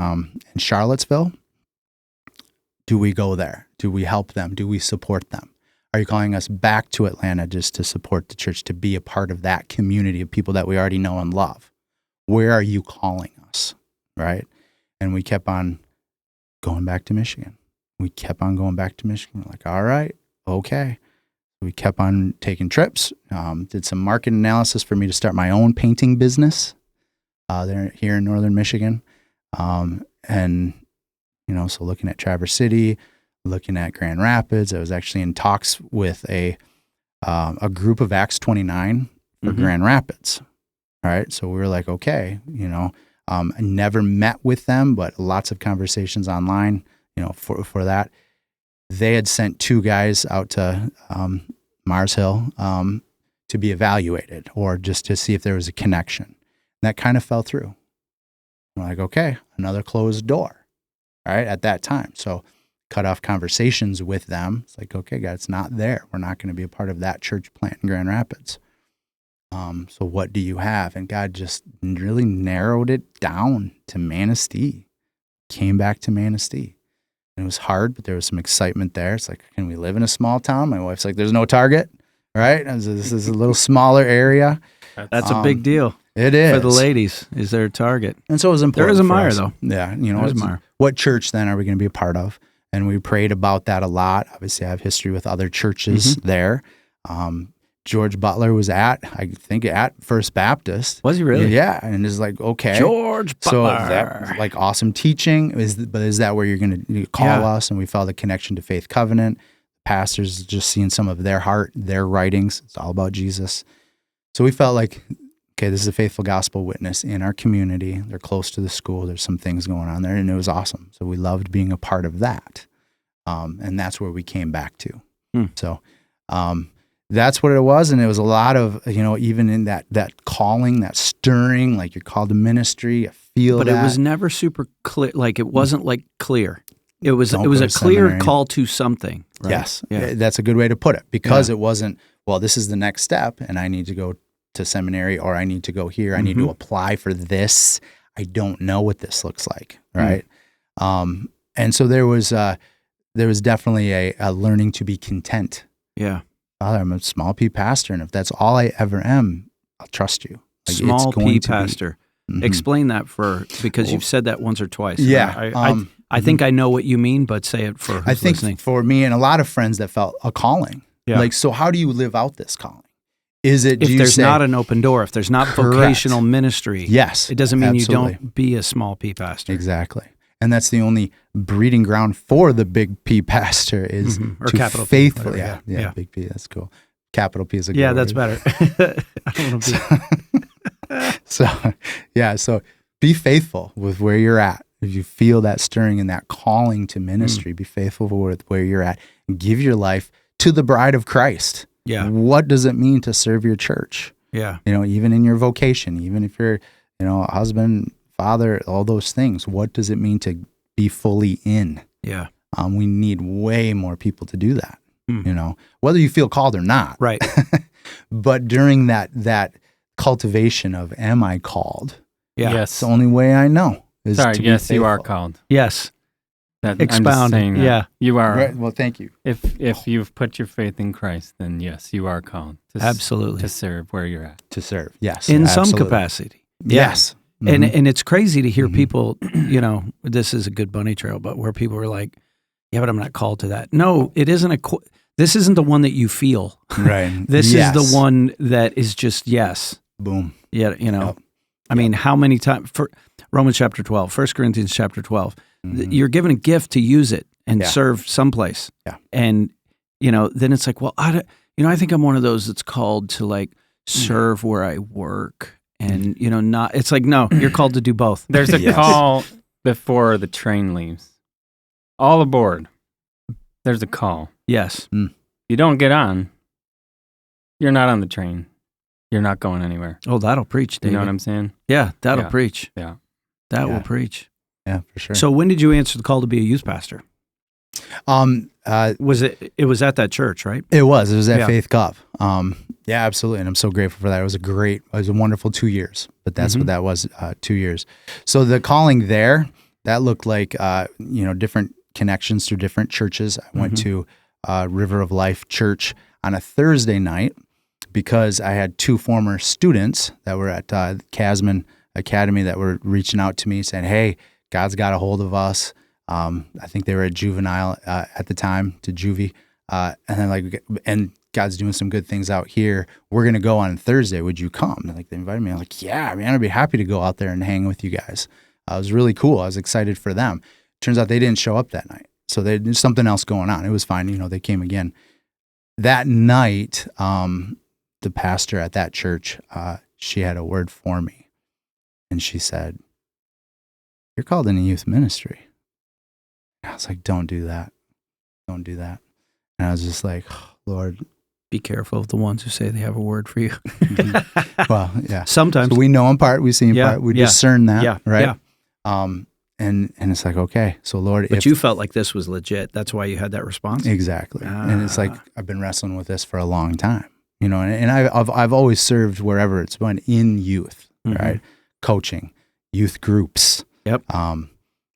[SPEAKER 2] Charlottesville. Do we go there? Do we help them? Do we support them? Are you calling us back to Atlanta just to support the church, to be a part of that community of people that we already know and love? Where are you calling us, right? And we kept on going back to Michigan. We're like, all right, okay. We kept on taking trips, did some market analysis for me to start my own painting business here in Northern Michigan. So looking at Traverse City, looking at Grand Rapids. I was actually in talks with a group of Acts 29 for Grand Rapids. All right, so we were like, okay, I never met with them, but lots of conversations online, for that. They had sent 2 guys out to Mars Hill to be evaluated, or just to see if there was a connection. And that kind of fell through. We're like, okay, another closed door, all right, at that time. So cut off conversations with them. It's like, okay, God, it's not there. We're not going to be a part of that church plant in Grand Rapids. So what do you have? And God just really narrowed it down to Manistee. Came back to Manistee. And it was hard, but there was some excitement there. It's like, can we live in a small town? My wife's like, there's no Target, right? This is a little smaller area.
[SPEAKER 1] That's a big deal.
[SPEAKER 2] It is.
[SPEAKER 1] For the ladies, is there a Target?
[SPEAKER 2] And so it was important.
[SPEAKER 1] There is a
[SPEAKER 2] for
[SPEAKER 1] Meijer,
[SPEAKER 2] us.
[SPEAKER 1] though.
[SPEAKER 2] Yeah. What church then are we going to be a part of? And we prayed about that a lot. Obviously, I have history with other churches there. George Butler was at First Baptist.
[SPEAKER 1] Was he really?
[SPEAKER 2] Yeah. And it's like, okay.
[SPEAKER 1] George Butler.
[SPEAKER 2] So that, like, awesome teaching. But is that where you're going to call us? And we felt a connection to Faith Covenant. Pastors just seeing some of their heart, their writings. It's all about Jesus. So we felt like, okay, this is a faithful gospel witness in our community. They're close to the school. There's some things going on there, and it was awesome. So we loved being a part of that. And that's where we came back to. So that's what it was. And it was a lot of, even in that calling, that stirring, like you're called to ministry, I feel
[SPEAKER 1] but
[SPEAKER 2] that.
[SPEAKER 1] It was never super clear. Like it wasn't like clear. It was a clear
[SPEAKER 2] seminary.
[SPEAKER 1] call to something. Right?
[SPEAKER 2] Yes.
[SPEAKER 1] Yeah.
[SPEAKER 2] That's a good way to put it, because it wasn't, well, this is the next step and I need to go to seminary, or I need to go here. I need to apply for this. I don't know what this looks like. Right. And so there was definitely a learning to be content.
[SPEAKER 1] Yeah.
[SPEAKER 2] Father, I'm a small P pastor, and if that's all I ever am, I'll trust you. Like,
[SPEAKER 1] small P pastor. Explain that because you've said that once or twice.
[SPEAKER 2] Yeah.
[SPEAKER 1] I think I know what you mean, but say it for who's listening.
[SPEAKER 2] For me and a lot of friends that felt a calling,
[SPEAKER 1] Yeah.
[SPEAKER 2] Like, so how do you live out this calling? Is it,
[SPEAKER 1] If there's not an open door, if there's not
[SPEAKER 2] Correct.
[SPEAKER 1] vocational ministry,
[SPEAKER 2] yes,
[SPEAKER 1] it doesn't mean
[SPEAKER 2] absolutely.
[SPEAKER 1] you don't be a small P pastor.
[SPEAKER 2] Exactly. And that's the only breeding ground for the big P pastor is
[SPEAKER 1] Or
[SPEAKER 2] to
[SPEAKER 1] capital P,
[SPEAKER 2] faithfully.
[SPEAKER 1] whatever,
[SPEAKER 2] Yeah, big P, that's cool. Capital P is a good
[SPEAKER 1] Yeah,
[SPEAKER 2] word.
[SPEAKER 1] that's better. I don't want to be.
[SPEAKER 2] So be faithful with where you're at. If you feel that stirring and that calling to ministry, be faithful with where you're at and give your life to the bride of Christ.
[SPEAKER 1] Yeah.
[SPEAKER 2] What does it mean to serve your church?
[SPEAKER 1] Yeah.
[SPEAKER 2] Even in your vocation, even if you're, a husband, father, all those things, what does it mean to be fully in?
[SPEAKER 1] Yeah.
[SPEAKER 2] We need way more people to do that, whether you feel called or not.
[SPEAKER 1] Right.
[SPEAKER 2] But during that cultivation of, am I called?
[SPEAKER 1] Yeah.
[SPEAKER 3] Yes.
[SPEAKER 2] It's the only way I know is
[SPEAKER 3] Sorry,
[SPEAKER 2] to be
[SPEAKER 3] yes, you are
[SPEAKER 2] faithful.
[SPEAKER 3] called.
[SPEAKER 1] Yes.
[SPEAKER 3] I'm
[SPEAKER 1] Expound.
[SPEAKER 3] just saying that.
[SPEAKER 1] Yeah.
[SPEAKER 3] You are.
[SPEAKER 2] Right. Well, thank you.
[SPEAKER 3] If you've put your faith in Christ, then yes, you are called to
[SPEAKER 1] Absolutely.
[SPEAKER 3] to serve where you're at.
[SPEAKER 2] To serve. Yes.
[SPEAKER 1] In some
[SPEAKER 2] absolutely.
[SPEAKER 1] capacity.
[SPEAKER 2] Yes.
[SPEAKER 1] And it's crazy to hear people, this is a good bunny trail, but where people are like, yeah, but I'm not called to that. No, it isn't this isn't the one that you feel.
[SPEAKER 2] Right.
[SPEAKER 1] This
[SPEAKER 2] Yes.
[SPEAKER 1] is the one that is just yes.
[SPEAKER 2] Boom.
[SPEAKER 1] Yeah,
[SPEAKER 2] Yep.
[SPEAKER 1] I mean, how many times, for Romans chapter 12, 1 Corinthians chapter 12, you're given a gift to use it and
[SPEAKER 2] Yeah.
[SPEAKER 1] serve someplace.
[SPEAKER 2] Yeah.
[SPEAKER 1] And, then it's like, well, I think I'm one of those that's called to like serve where I work and, not, it's like, no, you're called to do both.
[SPEAKER 3] There's a
[SPEAKER 2] Yes.
[SPEAKER 3] call before the train leaves. All aboard. There's a call.
[SPEAKER 1] Yes.
[SPEAKER 3] You don't get on, you're not on the train. You're not going anywhere.
[SPEAKER 1] Oh, that'll preach,
[SPEAKER 3] You
[SPEAKER 1] David.
[SPEAKER 3] know what I'm saying?
[SPEAKER 1] Yeah, that'll
[SPEAKER 3] Yeah.
[SPEAKER 1] preach.
[SPEAKER 3] Yeah.
[SPEAKER 1] That
[SPEAKER 2] Yeah.
[SPEAKER 1] will preach.
[SPEAKER 2] Yeah, for sure.
[SPEAKER 1] So when did you answer the call to be a youth pastor? Was it was at that church, right?
[SPEAKER 2] It was at
[SPEAKER 1] Yeah.
[SPEAKER 2] Faith Gov. Yeah, absolutely. And I'm so grateful for that. It was a wonderful 2 years, but that's what that was, 2 years. So the calling there, that looked like, different connections through different churches. I went to River of Life Church on a Thursday night because I had two former students that were at Casman Academy that were reaching out to me saying, hey, God's got a hold of us. I think they were at Juvenile at the time, to Juvie. And God's doing some good things out here. We're going to go on Thursday. Would you come? And they invited me. I'm like, yeah, man, I'd be happy to go out there and hang with you guys. It was really cool. I was excited for them. Turns out they didn't show up that night. So there's something else going on. It was fine. They came again. That night, the pastor at that church, she had a word for me. And she said, you're called in a youth ministry. I was like, don't do that. Don't do that. And I was just like, oh, Lord.
[SPEAKER 1] Be careful of the ones who say they have a word for you.
[SPEAKER 2] Well, yeah.
[SPEAKER 1] Sometimes.
[SPEAKER 2] So we know in part, we see in part, we discern that, right?
[SPEAKER 1] Yeah.
[SPEAKER 2] And it's like, okay, so Lord,
[SPEAKER 1] But you felt like this was legit. That's why you had that response?
[SPEAKER 2] Exactly. And it's like, I've been wrestling with this for a long time, and I've always served wherever it's been in youth, right? Coaching, youth groups.
[SPEAKER 1] Yep.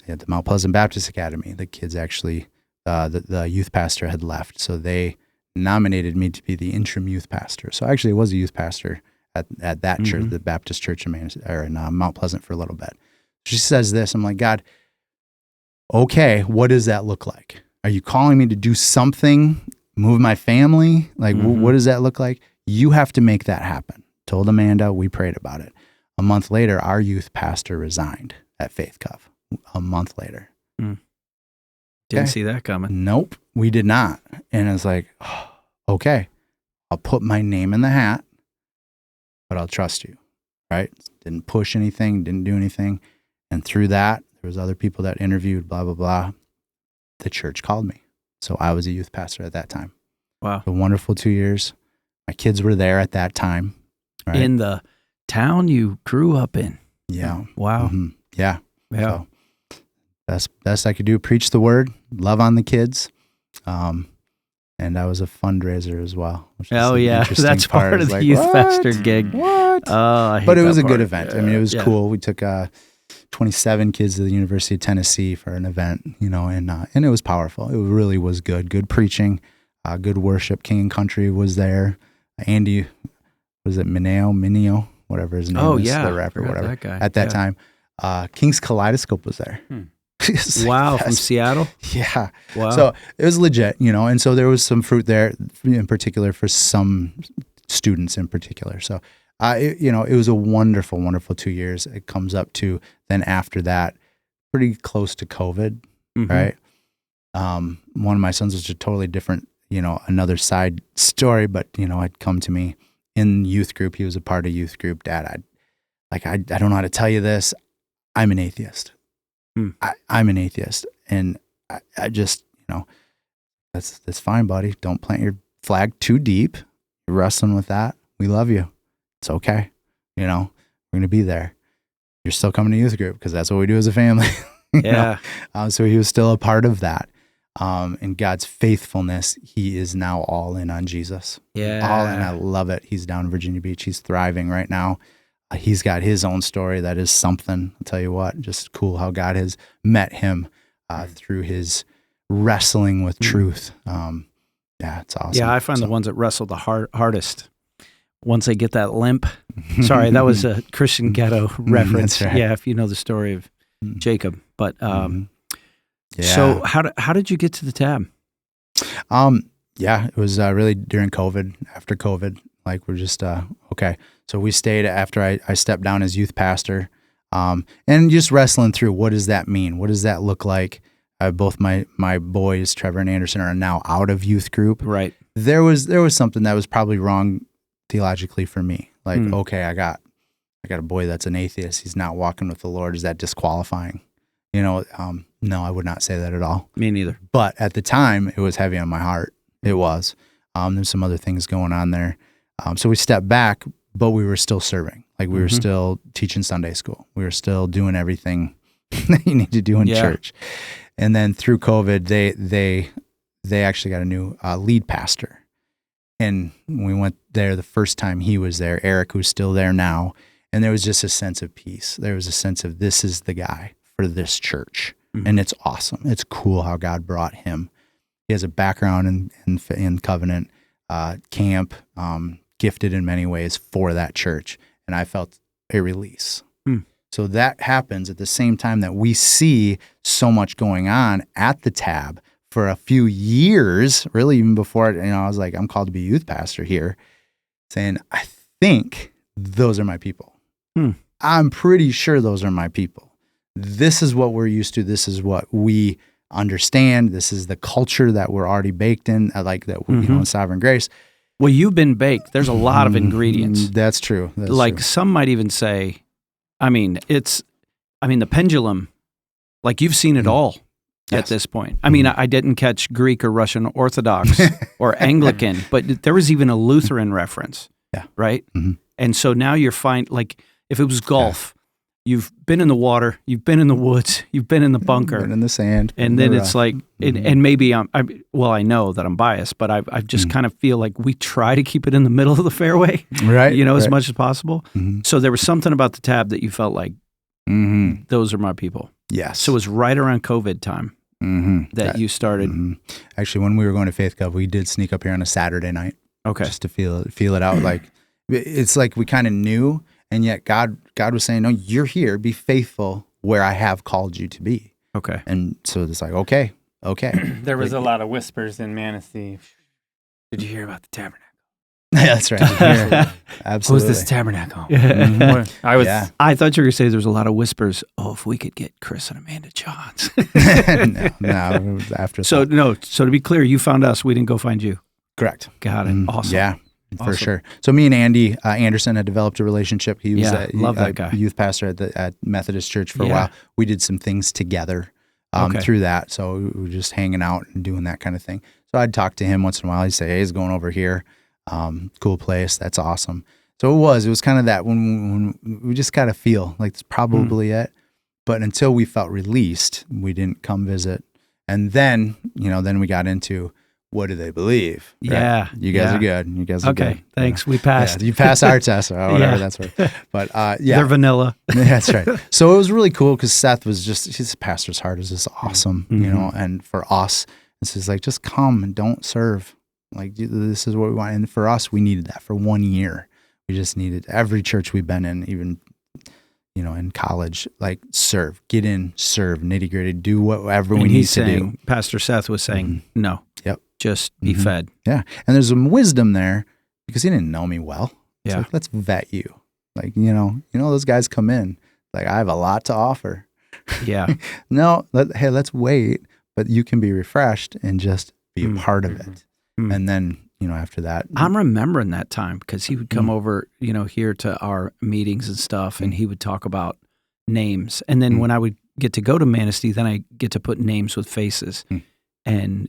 [SPEAKER 2] At the Mount Pleasant Baptist Academy, the kids actually, the youth pastor had left. So they nominated me to be the interim youth pastor. So actually I was a youth pastor at that church, the Baptist church in Mount Pleasant for a little bit. She says this, I'm like, God, okay, what does that look like? Are you calling me to do something, move my family? Like, what does that look like? You have to make that happen. Told Amanda, we prayed about it. A month later, our youth pastor resigned at Faith Gov. A month later.
[SPEAKER 1] Didn't see that coming.
[SPEAKER 2] Nope, we did not. And it's like, oh, okay, I'll put my name in the hat, but I'll trust you, right? Didn't push anything, didn't do anything. And through that, there was other people that interviewed, blah, blah, blah. The church called me. So I was a youth pastor at that time.
[SPEAKER 1] Wow.
[SPEAKER 2] A wonderful 2 years. My kids were there at that time. Right?
[SPEAKER 1] In the town you grew up in.
[SPEAKER 2] Yeah.
[SPEAKER 1] Wow.
[SPEAKER 2] Yeah.
[SPEAKER 1] Yeah.
[SPEAKER 2] So best I could do, preach the word, love on the kids. And I was a fundraiser as well. Which is
[SPEAKER 1] Oh,
[SPEAKER 2] an
[SPEAKER 1] yeah.
[SPEAKER 2] interesting
[SPEAKER 1] That's part of the
[SPEAKER 2] Like,
[SPEAKER 1] youth
[SPEAKER 2] what?
[SPEAKER 1] pastor gig.
[SPEAKER 2] What?
[SPEAKER 1] But
[SPEAKER 2] it was a good event. I mean, it was cool. We took 27 kids to the University of Tennessee for an event, and it was powerful. It really was good. Good preaching, good worship. King and Country was there. Andy, was it Mineo, whatever his name is, the rapper, whatever.
[SPEAKER 1] That guy.
[SPEAKER 2] At that time, King's Kaleidoscope was there.
[SPEAKER 1] Wow, from Seattle?
[SPEAKER 2] Yeah.
[SPEAKER 1] Wow.
[SPEAKER 2] So it was legit, and so there was some fruit there in particular for some students in particular. So, it was a wonderful, wonderful 2 years. It comes up to then after that, pretty close to COVID, right? One of my sons was a totally different, another side story, but, had come to me in youth group. He was a part of youth group. Dad, I don't know how to tell you this. I'm an atheist. I'm an atheist. And I just, that's fine, buddy. Don't plant your flag too deep. You're wrestling with that. We love you. It's okay. We're going to be there. You're still coming to youth group because that's what we do as a family.
[SPEAKER 1] Yeah.
[SPEAKER 2] So he was still a part of that. And God's faithfulness, he is now all in on Jesus.
[SPEAKER 1] Yeah.
[SPEAKER 2] All in. I love it. He's down in Virginia Beach. He's thriving right now. He's got his own story that is something. I'll tell you what, just cool how God has met him through his wrestling with truth. It's awesome.
[SPEAKER 1] Yeah, I find the ones that wrestle the hardest. Once they get that limp. Sorry, that was a Christian Ghetto reference.
[SPEAKER 2] That's right.
[SPEAKER 1] Yeah, if you know the story of Jacob. But
[SPEAKER 2] Yeah.
[SPEAKER 1] so how did you get to the Tab?
[SPEAKER 2] It was really during COVID, after COVID. Like we're just, okay. So we stayed after I stepped down as youth pastor and just wrestling through what does that mean? What does that look like? Both my boys, Trevor and Anderson, are now out of youth group.
[SPEAKER 1] Right.
[SPEAKER 2] There was something that was probably wrong theologically for me. Like, okay, I got a boy that's an atheist. He's not walking with the Lord. Is that disqualifying? No, I would not say that at all.
[SPEAKER 1] Me neither.
[SPEAKER 2] But at the time, it was heavy on my heart. It was. There's some other things going on there. So we stepped back, but we were still serving. Like we were still teaching Sunday school. We were still doing everything that you need to do in church. And then through COVID, they actually got a new lead pastor. And we went there the first time he was there, Eric, who's still there now. And there was just a sense of peace. There was a sense of this is the guy for this church. And it's awesome. It's cool how God brought him. He has a background in covenant camp, gifted in many ways for that church. And I felt a release. So that happens at the same time that we see so much going on at the Tab for a few years, really even before, I was like, I'm called to be youth pastor here, saying, I think those are my people. I'm pretty sure those are my people. This is what we're used to. This is what we understand. This is the culture that we're already baked in, like that, in Sovereign Grace.
[SPEAKER 1] Well, you've been baked. There's a lot of ingredients.
[SPEAKER 2] That's true.
[SPEAKER 1] Some might even say, the pendulum, like you've seen it all at this point. I didn't catch Greek or Russian Orthodox or Anglican, but there was even a Lutheran reference.
[SPEAKER 2] Yeah.
[SPEAKER 1] Right? And so now you're fine. Like if it was golf, you've been in the water, you've been in the woods, you've been in the bunker.
[SPEAKER 2] Been in the sand.
[SPEAKER 1] And then it's like, and maybe I know that I'm biased, but I just kind of feel like we try to keep it in the middle of the fairway,
[SPEAKER 2] right?
[SPEAKER 1] As much as possible. So there was something about the Tab that you felt like, those are my people.
[SPEAKER 2] Yes.
[SPEAKER 1] So it was right around COVID time that you started.
[SPEAKER 2] Actually, when we were going to Faith Cup, we did sneak up here on a Saturday night.
[SPEAKER 1] Okay.
[SPEAKER 2] Just to feel it out. Like it's like we kind of knew, and yet God was saying, no, you're here. Be faithful where I have called you to be.
[SPEAKER 1] Okay.
[SPEAKER 2] And so it's like, okay.
[SPEAKER 3] There was a lot of whispers in Manistee. Did you hear about the Tabernacle?
[SPEAKER 2] That's right. Absolutely.
[SPEAKER 3] Who's this Tabernacle?
[SPEAKER 1] I thought you were going to say there's a lot of whispers. Oh, if we could get Kris and Amanda Johns.
[SPEAKER 2] no, after
[SPEAKER 1] so to be clear, you found us. We didn't go find you.
[SPEAKER 2] Correct.
[SPEAKER 1] Got it. Awesome.
[SPEAKER 2] Yeah, for sure. So me and Andy Anderson had developed a relationship. He was
[SPEAKER 1] love that guy.
[SPEAKER 2] Youth pastor at Methodist Church for a while. We did some things together through that. So we were just hanging out and doing that kind of thing. So I'd talk to him once in a while. He'd say, hey, he's going over here. Cool place. That's awesome. So it was kind of that when we just got to feel like it's probably it. But until we felt released, we didn't come visit. And then, then we got into, what do they believe? Right?
[SPEAKER 1] Yeah.
[SPEAKER 2] You guys are good. You guys are good.
[SPEAKER 1] Okay. Thanks. We passed.
[SPEAKER 2] Yeah, you passed our test or whatever. That's right. But
[SPEAKER 1] they're vanilla.
[SPEAKER 2] That's right. So it was really cool because Seth was his pastor's heart is just awesome, and for us, this is like, just come and don't serve. Like, this is what we want. And for us, we needed that for 1 year. We just needed every church we've been in, even, in college, like serve, get in, serve, nitty gritty, do whatever we
[SPEAKER 1] And
[SPEAKER 2] need
[SPEAKER 1] he's
[SPEAKER 2] to
[SPEAKER 1] saying,
[SPEAKER 2] do.
[SPEAKER 1] Pastor Seth was saying, no.
[SPEAKER 2] Yep.
[SPEAKER 1] Just be fed.
[SPEAKER 2] Yeah. And there's some wisdom there because he didn't know me well. It's
[SPEAKER 1] Yeah.
[SPEAKER 2] like, let's vet you. Like, those guys come in, like, I have a lot to offer.
[SPEAKER 1] Yeah.
[SPEAKER 2] No, let's wait, but you can be refreshed and just be a part of it. And then, after that.
[SPEAKER 1] I'm remembering that time because he would come over, here to our meetings and stuff, and he would talk about names. And then when I would get to go to Manistee, then I get to put names with faces. And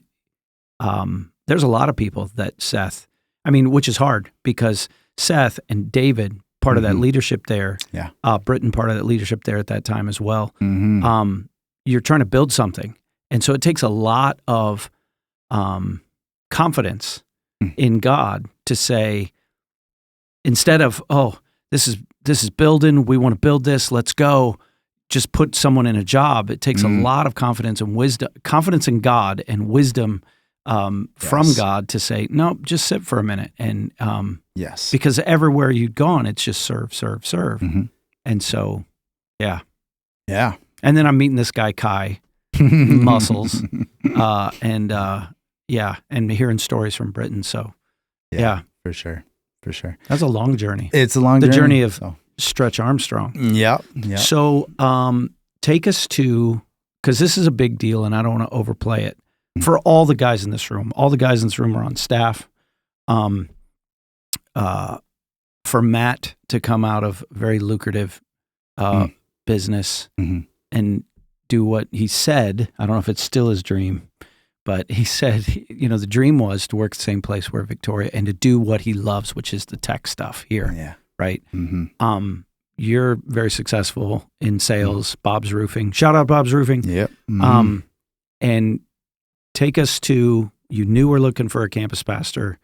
[SPEAKER 1] there's a lot of people that Seth, which is hard because Seth and David, part of that leadership there, Britton, part of that leadership there at that time as well. You're trying to build something. And so it takes a lot of confidence in God to say, instead of, this is building, we want to build this, let's go, just put someone in a job. It takes a lot of confidence and wisdom, confidence in God and wisdom from God to say, no, just sit for a minute. And because everywhere you'd gone, it's just serve, serve, serve. And so, yeah. And then I'm meeting this guy, Kai, muscles, and hearing stories from Britain. So,
[SPEAKER 2] for sure.
[SPEAKER 1] That's a long journey.
[SPEAKER 2] It's a long journey.
[SPEAKER 1] The journey of Stretch Armstrong.
[SPEAKER 2] Yep.
[SPEAKER 1] So, take us to, because this is a big deal and I don't want to overplay it, for all the guys in this room. All the guys in this room are on staff. For Matt to come out of very lucrative business and do what he said, I don't know if it's still his dream, but he said, the dream was to work the same place where Victoria and to do what he loves, which is the tech stuff here.
[SPEAKER 2] Yeah.
[SPEAKER 1] Right. You're very successful in sales, Bob's Roofing. Shout out Bob's Roofing.
[SPEAKER 2] Yep.
[SPEAKER 1] And take us to, you knew we're looking for a campus pastor.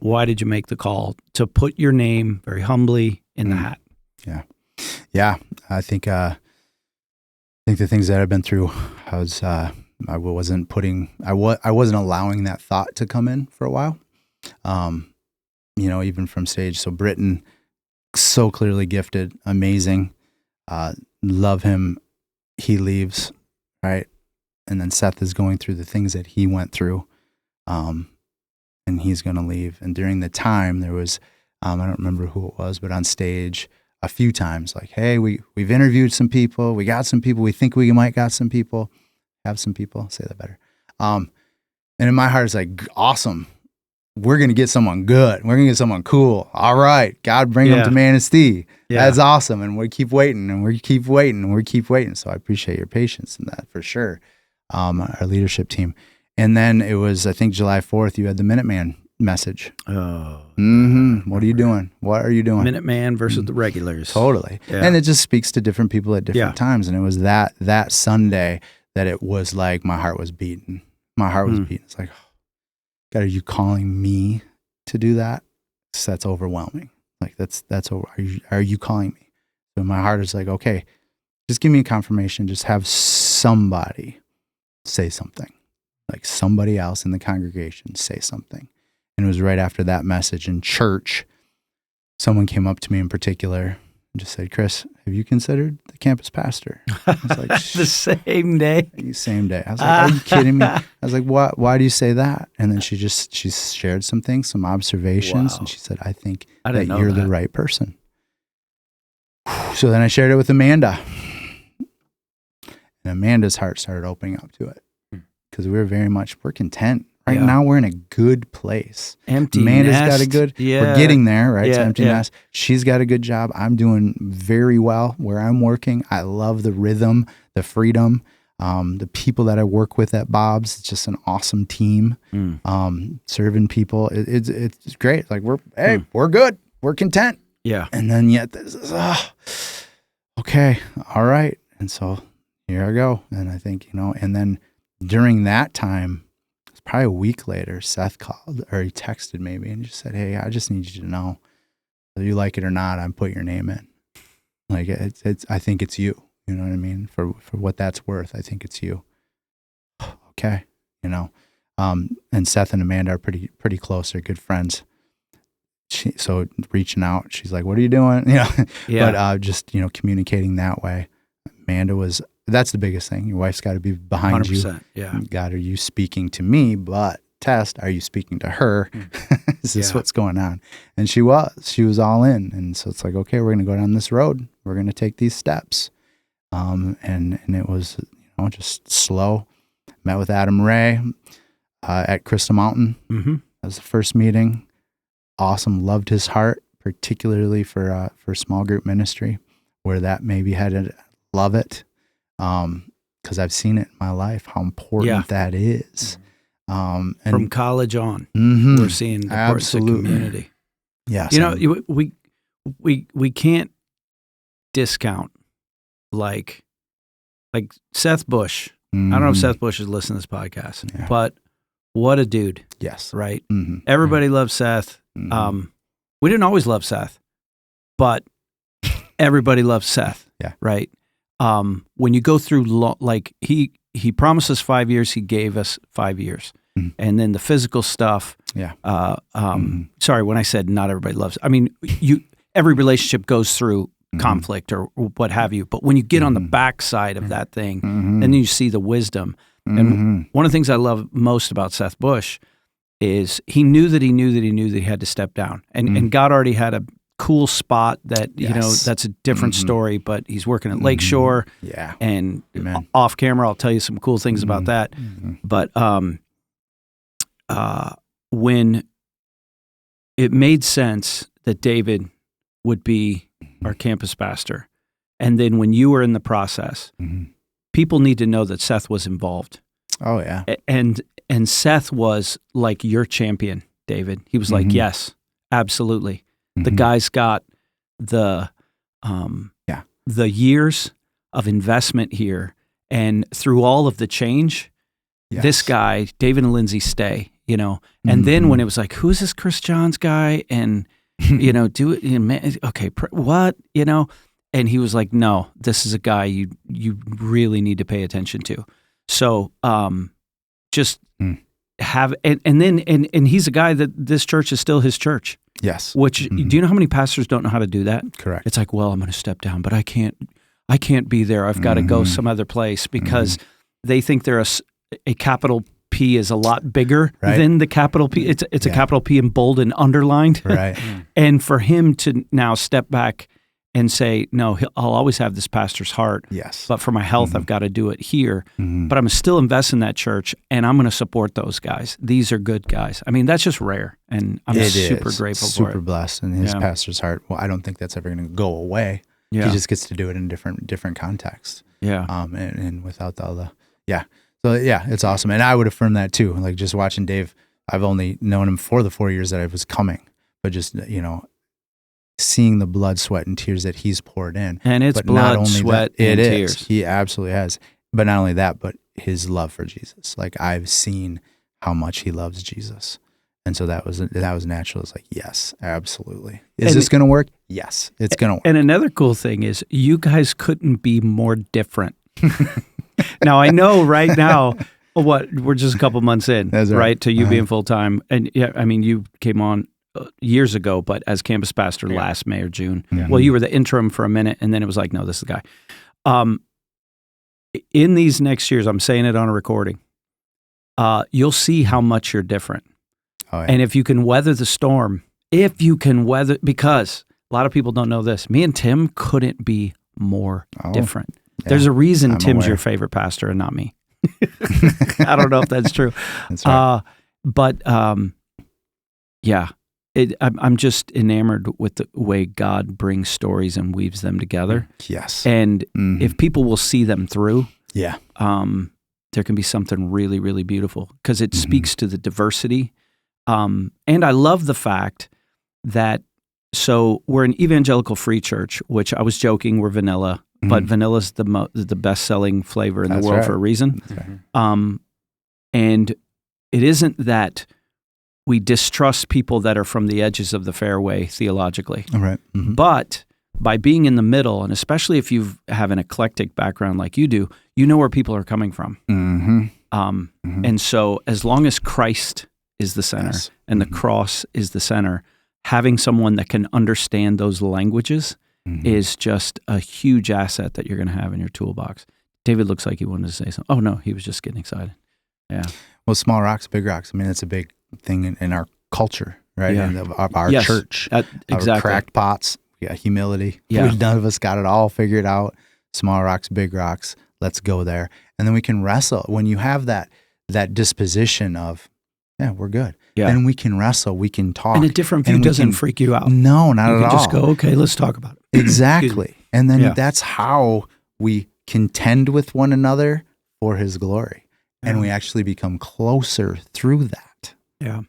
[SPEAKER 1] Why did you make the call to put your name very humbly in the hat?
[SPEAKER 2] Yeah. I think the things that I've been through, I wasn't allowing that thought to come in for a while. Even from stage. So Britton, so clearly gifted, amazing. Love him. He leaves, right? And then Seth is going through the things that he went through. And he's going to leave. And during the time there was, I don't remember who it was, but on stage a few times, like, hey, we've interviewed some people. We got some people. We think we might got some people. Have some people. Say that better. And in my heart, it's like, awesome. We're going to get someone good. We're going to get someone cool. All right. God, bring them to Manistee. That's awesome. And we keep waiting and we keep waiting and we keep waiting. So I appreciate your patience in that for sure. Our leadership team. And then it was, I think, July 4th, you had the Minuteman message.
[SPEAKER 1] Oh.
[SPEAKER 2] What are you doing? What are you doing?
[SPEAKER 1] Minuteman versus the regulars.
[SPEAKER 2] Totally.
[SPEAKER 1] Yeah.
[SPEAKER 2] And it just speaks to different people at different times. And it was that Sunday that it was like my heart was beating. My heart was beating. It's like, God, are you calling me to do that? That's overwhelming. Like that's over. Are you calling me? So my heart is like, okay, just give me a confirmation. Just have somebody say something. Like somebody else in the congregation say something. And it was right after that message in church, someone came up to me in particular and just said, Kris, have you considered the campus pastor? I was like,
[SPEAKER 1] the same day?
[SPEAKER 2] Same day. I was like, are you kidding me? I was like, why do you say that? And then she shared some things, some observations.
[SPEAKER 1] Wow.
[SPEAKER 2] And she said, I think
[SPEAKER 1] that
[SPEAKER 2] you're the right person. So then I shared it with Amanda. And Amanda's heart started opening up to it. Because we're content. Right now, we're in a good place.
[SPEAKER 1] Empty
[SPEAKER 2] Amanda's
[SPEAKER 1] nest.
[SPEAKER 2] got a good, we're getting there, right? It's empty nest. She's got a good job. I'm doing very well where I'm working. I love the rhythm, the freedom, the people that I work with at Bob's. It's just an awesome team. Serving people. It's great. Like we're good. We're content.
[SPEAKER 1] Yeah.
[SPEAKER 2] And then yet this is, okay, all right. And so here I go. And I think, and then during that time, it's probably a week later, Seth called or he texted maybe and just said, hey, I just need you to know whether you like it or not, I'm putting your name in. Like I think it's you. You know what I mean? For what that's worth, I think it's you. Okay. And Seth and Amanda are pretty close. They're good friends. so reaching out, she's like, "What are you doing?"
[SPEAKER 1] Yeah.
[SPEAKER 2] But just communicating that way. Amanda that's the biggest thing. Your wife's got to be behind
[SPEAKER 1] 100%,
[SPEAKER 2] you.
[SPEAKER 1] yeah.
[SPEAKER 2] God, are you speaking to me? But test, are you speaking to her? Is this what's going on? And she was all in. And so it's like, okay, we're going to go down this road. We're going to take these steps. And it was, just slow. Met with Adam Ray at Crystal Mountain.
[SPEAKER 1] Mm-hmm.
[SPEAKER 2] That was the first meeting. Awesome. Loved his heart, particularly for small group ministry, where that maybe had to love it. Because I've seen it in my life, how important that is. And
[SPEAKER 1] from college on, we're seeing the importance of community.
[SPEAKER 2] Yes.
[SPEAKER 1] We can't discount like Seth Bush. I don't know if Seth Bush is listening to this podcast, but what a dude.
[SPEAKER 2] Yes.
[SPEAKER 1] Right?
[SPEAKER 2] Mm-hmm.
[SPEAKER 1] Everybody loves Seth.
[SPEAKER 2] Mm-hmm.
[SPEAKER 1] We didn't always love Seth, but everybody loves Seth.
[SPEAKER 2] Yeah.
[SPEAKER 1] Right? When you go through, he promised us 5 years, he gave us 5 years. Mm-hmm. And then the physical stuff. Yeah. Sorry, when I said not everybody loves, I mean, every relationship goes through conflict or what have you. But when you get on the backside of that thing, and then you see the wisdom. And one of the things I love most about Seth Bush is he knew that he had to step down. And God already had a cool spot that, that's a different story, but he's working at Lakeshore.
[SPEAKER 2] Yeah.
[SPEAKER 1] And off camera, I'll tell you some cool things about that. But when it made sense that David would be our campus pastor, and then when you were in the process, people need to know that Seth was involved.
[SPEAKER 2] Oh, yeah.
[SPEAKER 1] And Seth was like your champion, David. He was like, yes, absolutely. The guy's got the years of investment here, and through all of the change, this guy, David and Lindsay, stay. And then when it was like, who's this Kris Johns guy? And do it. Okay, what? And he was like, no, this is a guy you really need to pay attention to. So just have and then he's a guy that this church is still his church.
[SPEAKER 2] Yes.
[SPEAKER 1] Which do you know how many pastors don't know how to do that?
[SPEAKER 2] Correct.
[SPEAKER 1] It's like, well, I'm going to step down, but I can't be there. I've got to go some other place because they think they're a capital P is a lot bigger than the capital P. It's a capital P in bold and underlined.
[SPEAKER 2] Right.
[SPEAKER 1] And for him to now step back and say, no, I'll always have this pastor's heart.
[SPEAKER 2] Yes.
[SPEAKER 1] But for my health, I've got to do it here. But I'm still invest in that church, and I'm going to support those guys. These are good guys. I mean, that's just rare, and I'm super grateful for it.
[SPEAKER 2] Super blessed. And his pastor's heart, well, I don't think that's ever going to go away. Yeah. He just gets to do it in different contexts.
[SPEAKER 1] Yeah.
[SPEAKER 2] And without all the, So, it's awesome. And I would affirm that too. Like just watching Dave, I've only known him for the 4 years that I was coming, but just, seeing the blood, sweat, and tears that he's poured in.
[SPEAKER 1] And it's blood, sweat, and tears.
[SPEAKER 2] He absolutely has. But not only that, but his love for Jesus. Like I've seen how much he loves Jesus. And so that was natural. It's like, yes, absolutely. Is this going to work? Yes, it's going to work.
[SPEAKER 1] And another cool thing is you guys couldn't be more different. Now, I know right now, we're just a couple months in, right, to you being full-time. And you came on years ago, but as campus pastor last May or June. Yeah. Well, you were the interim for a minute, and then it was like, no, this is the guy. In these next years, I'm saying it on a recording, you'll see how much you're different. Oh, yeah. And if you can weather the storm, because a lot of people don't know this, me and Tim couldn't be more different. Yeah, there's a reason Tim's your favorite pastor and not me. I don't know if that's true. That's right. I'm just enamored with the way God brings stories and weaves them together.
[SPEAKER 2] Yes.
[SPEAKER 1] And if people will see them through,
[SPEAKER 2] there
[SPEAKER 1] can be something really, really beautiful because it speaks to the diversity. And I love the fact that, so we're an evangelical free church, which I was joking, we're vanilla, but vanilla's the best-selling flavor in the world for a reason. Right. And it isn't that we distrust people that are from the edges of the fairway theologically.
[SPEAKER 2] All right.
[SPEAKER 1] But by being in the middle, and especially if you have an eclectic background like you do, you know where people are coming from. And so as long as Christ is the center and the cross is the center, having someone that can understand those languages is just a huge asset that you're going to have in your toolbox. David looks like he wanted to say something. Oh, no, he was just getting excited. Yeah.
[SPEAKER 2] Well, small rocks, big rocks. I mean, it's a big thing in our culture, right?
[SPEAKER 1] Yeah.
[SPEAKER 2] And of our
[SPEAKER 1] Yes,
[SPEAKER 2] church.
[SPEAKER 1] exactly.
[SPEAKER 2] Our cracked pots. Yeah, humility.
[SPEAKER 1] Yeah.
[SPEAKER 2] None of us got it all figured out. Small rocks, big rocks. Let's go there. And then we can wrestle. When you have that disposition of, yeah, we're good.
[SPEAKER 1] Yeah.
[SPEAKER 2] Then we can wrestle. We can talk.
[SPEAKER 1] And a different view
[SPEAKER 2] and we
[SPEAKER 1] doesn't
[SPEAKER 2] can-
[SPEAKER 1] freak you out.
[SPEAKER 2] No, not
[SPEAKER 1] You
[SPEAKER 2] at
[SPEAKER 1] can
[SPEAKER 2] all.
[SPEAKER 1] just go, okay, let's talk about it.
[SPEAKER 2] Exactly. And then
[SPEAKER 1] Yeah.
[SPEAKER 2] that's how we contend with one another for his glory. And
[SPEAKER 1] Yeah.
[SPEAKER 2] we actually become closer through that.
[SPEAKER 1] Yeah.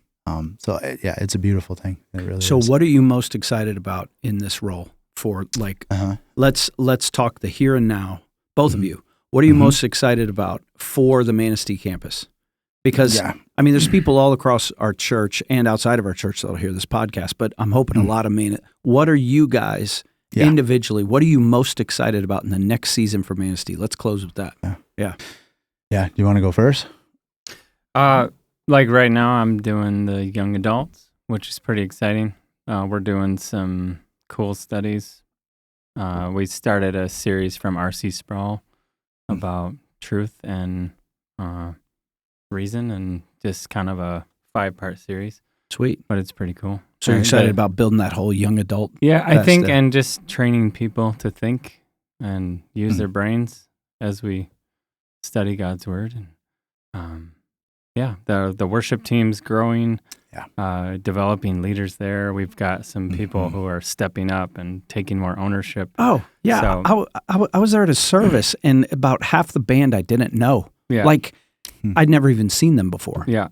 [SPEAKER 2] So yeah, it's a beautiful thing. It really
[SPEAKER 1] So
[SPEAKER 2] is.
[SPEAKER 1] what are you most excited about in this role for, like, let's talk the here and now, both of you. What are you most excited about for the Manistee campus? Because, I mean, there's people all across our church and outside of our church that'll hear this podcast, but I'm hoping a lot of what are you guys individually, what are you most excited about in the next season for Manistee? Let's close with that.
[SPEAKER 2] Yeah. Do you want to go first?
[SPEAKER 3] Like right now, I'm doing the young adults, which is pretty exciting. We're doing some cool studies. We started a series from R.C. Sproul about truth and reason, and just kind of a 5-part series.
[SPEAKER 1] Sweet.
[SPEAKER 3] But it's pretty cool.
[SPEAKER 1] So you're excited about building that whole young adult?
[SPEAKER 3] Yeah, I think, and just training people to think and use their brains as we study God's word. And the worship team's growing, developing leaders there. We've got some people who are stepping up and taking more ownership.
[SPEAKER 1] Oh, yeah.
[SPEAKER 3] So,
[SPEAKER 1] I was there at a service, and about half the band I didn't know.
[SPEAKER 3] Yeah.
[SPEAKER 1] Like, I'd never even seen them before.
[SPEAKER 3] Yeah.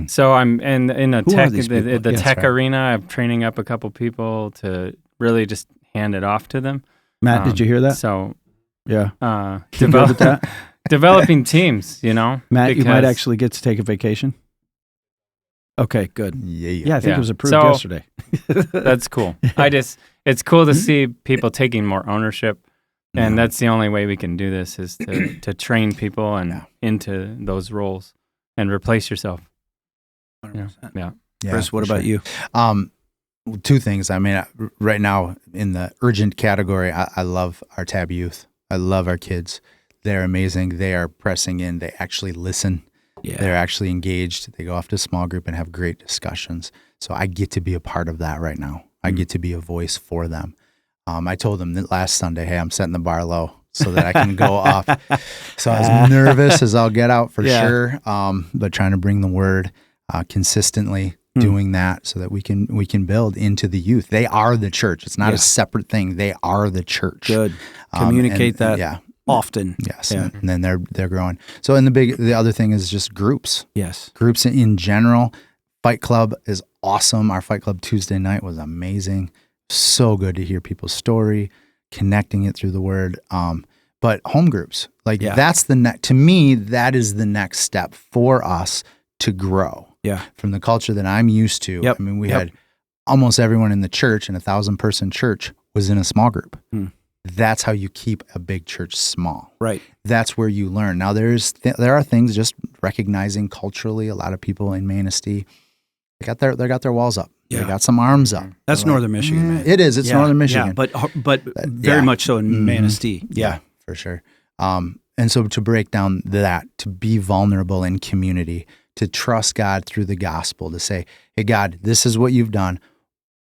[SPEAKER 3] So I'm in a
[SPEAKER 1] Who
[SPEAKER 3] tech,
[SPEAKER 1] are these people?
[SPEAKER 3] the
[SPEAKER 1] Yeah,
[SPEAKER 3] tech
[SPEAKER 1] that's right.
[SPEAKER 3] arena. I'm training up a couple people to really just hand it off to them.
[SPEAKER 1] Matt, did you hear that?
[SPEAKER 3] So
[SPEAKER 1] Yeah.
[SPEAKER 3] develop
[SPEAKER 1] Good with that?
[SPEAKER 3] developing teams, you know.
[SPEAKER 1] Matt, you might
[SPEAKER 3] because-
[SPEAKER 1] actually get to take a vacation. Okay, good. Yeah, I think it was approved
[SPEAKER 3] So-
[SPEAKER 1] yesterday.
[SPEAKER 3] That's cool. It's cool to see people taking more ownership. And that's the only way we can do this is to train people and into those roles and replace yourself.
[SPEAKER 1] 100%.
[SPEAKER 3] Yeah.
[SPEAKER 1] Kris, what about you?
[SPEAKER 2] Two things. I mean, right now in the urgent category, I love our Tab youth. I love our kids. They're amazing. They are pressing in. They actually listen.
[SPEAKER 1] Yeah.
[SPEAKER 2] They're actually engaged. They go off to small group and have great discussions. So I get to be a part of that right now. I get to be a voice for them. I told them that last Sunday, hey, I'm setting the bar low so that I can go up. So I was nervous as I'll get out for sure, but trying to bring the word consistently, doing that so that we can build into the youth. They are the church. It's not a separate thing. They are the church.
[SPEAKER 1] Good. Communicate that often.
[SPEAKER 2] Yes. Yeah. And then they're growing. So the other thing is just groups.
[SPEAKER 1] Yes.
[SPEAKER 2] Groups in general. Fight Club is awesome. Our Fight Club Tuesday night was amazing. So good to hear people's story, connecting it through the word. But home groups, that's to me, that is the next step for us to grow.
[SPEAKER 1] Yeah.
[SPEAKER 2] From the culture that I'm used to.
[SPEAKER 1] Yep.
[SPEAKER 2] I mean, we had almost everyone in the church, and 1,000-person church was in a small group. That's how you keep a big church small.
[SPEAKER 1] Right.
[SPEAKER 2] That's where you learn. Now, there are things just recognizing culturally. A lot of people in Manistee, they got their walls up.
[SPEAKER 1] Yeah.
[SPEAKER 2] They got some arms up.
[SPEAKER 1] That's Northern Michigan, man.
[SPEAKER 2] It is. It's Northern Michigan.
[SPEAKER 1] Yeah, but very much so in Manistee.
[SPEAKER 2] Yeah, for sure. And so to break down that, to be vulnerable in community, to trust God through the gospel, to say, hey, God, this is what you've done.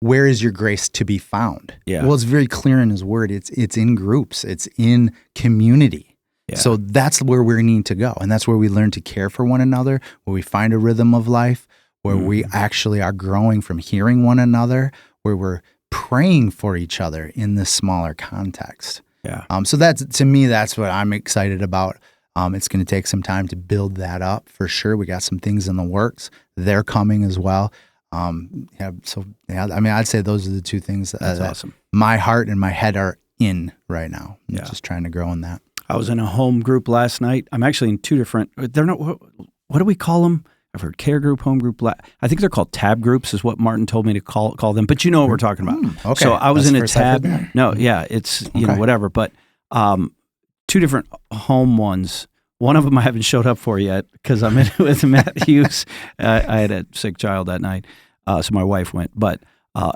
[SPEAKER 2] Where is your grace to be found?
[SPEAKER 1] Yeah.
[SPEAKER 2] Well, it's very clear in his word. It's in groups. It's in community. Yeah. So that's where we need to go. And that's where we learn to care for one another, where we find a rhythm of life, where we actually are growing from hearing one another, where we're praying for each other in this smaller context.
[SPEAKER 1] Yeah.
[SPEAKER 2] So to me, that's what I'm excited about. It's going to take some time to build that up for sure. We got some things in the works. They're coming as well. I mean, I'd say those are the two things that
[SPEAKER 1] awesome.
[SPEAKER 2] My heart and my head are in right now. I'm
[SPEAKER 1] Yeah.
[SPEAKER 2] just trying to grow in that.
[SPEAKER 1] I was in a home group last night. I'm actually in two different, they're not, what do we call them? I've heard care group, home group. I think they're called tab groups is what Martin told me to call them. But you know what we're talking about.
[SPEAKER 2] Okay.
[SPEAKER 1] So I was
[SPEAKER 2] That's
[SPEAKER 1] in
[SPEAKER 2] the
[SPEAKER 1] a
[SPEAKER 2] first I've heard
[SPEAKER 1] tab.
[SPEAKER 2] that.
[SPEAKER 1] No, yeah, it's, you know, whatever. But two different home ones. One of them I haven't showed up for yet because I'm in with Matt Hughes. I had a sick child that night. So my wife went. But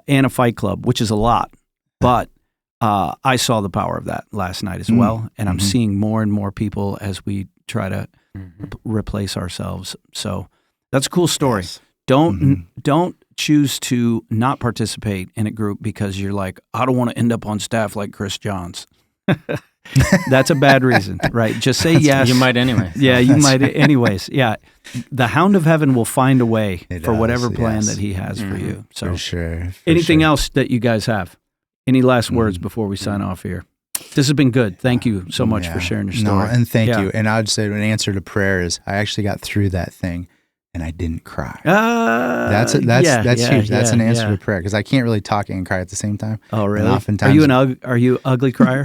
[SPEAKER 1] and a fight club, which is a lot. But I saw the power of that last night as well, and I'm seeing more and more people as we try to replace ourselves. So that's a cool story.
[SPEAKER 2] Yes.
[SPEAKER 1] Don't choose to not participate in a group because you're like, I don't want to end up on staff like Kris Johns. That's a bad reason, right? Just say yes.
[SPEAKER 3] You might anyway.
[SPEAKER 1] Yeah, you might anyways. Yeah. The Hound of Heaven will find a way
[SPEAKER 2] It
[SPEAKER 1] for
[SPEAKER 2] does,
[SPEAKER 1] whatever plan
[SPEAKER 2] yes.
[SPEAKER 1] that he has for you. So
[SPEAKER 2] For sure.
[SPEAKER 1] anything else that you guys have? Any last words before we sign off here? This has been good. Thank you so much for sharing your story.
[SPEAKER 2] No, and thank you. And I'd say an answer to prayer is I actually got through that thing and I didn't cry. That's huge. That's an answer to prayer because I can't really talk and cry at the same time.
[SPEAKER 1] Oh, really?
[SPEAKER 2] And oftentimes,
[SPEAKER 1] are you ugly crier?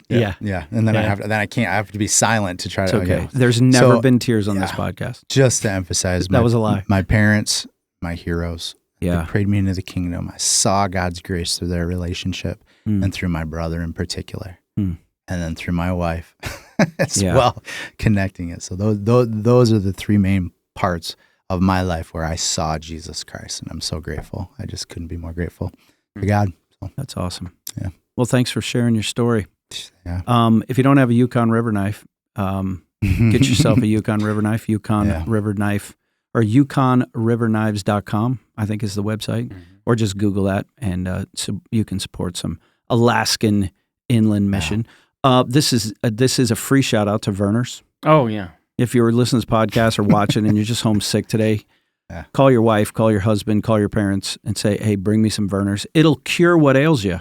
[SPEAKER 1] Yeah.
[SPEAKER 2] And then I have to be silent to try
[SPEAKER 1] It's
[SPEAKER 2] to.
[SPEAKER 1] okay. There's never been tears on this podcast.
[SPEAKER 2] Just to emphasize,
[SPEAKER 1] that was a lie.
[SPEAKER 2] My parents, my heroes,
[SPEAKER 1] Yeah.
[SPEAKER 2] they prayed me into the kingdom. I saw God's grace through their relationship and through my brother in particular, and then through my wife as well, connecting it. So those are the three main parts of my life where I saw Jesus Christ, and I'm so grateful. I just couldn't be more grateful to God. So,
[SPEAKER 1] that's awesome.
[SPEAKER 2] Yeah.
[SPEAKER 1] Well, thanks for sharing your story.
[SPEAKER 2] Yeah.
[SPEAKER 1] If you don't have a Yukon River knife, get yourself a Yukon River knife, River Knife, or YukonRiverKnives.com, I think is the website, or just Google that, and so you can support some Alaskan inland mission. This is a free shout out to Verners.
[SPEAKER 3] Oh, yeah.
[SPEAKER 1] If you're listening to this podcast or watching and you're just homesick today, call your wife, call your husband, call your parents, and say, "Hey, bring me some Verners. It'll cure what ails you."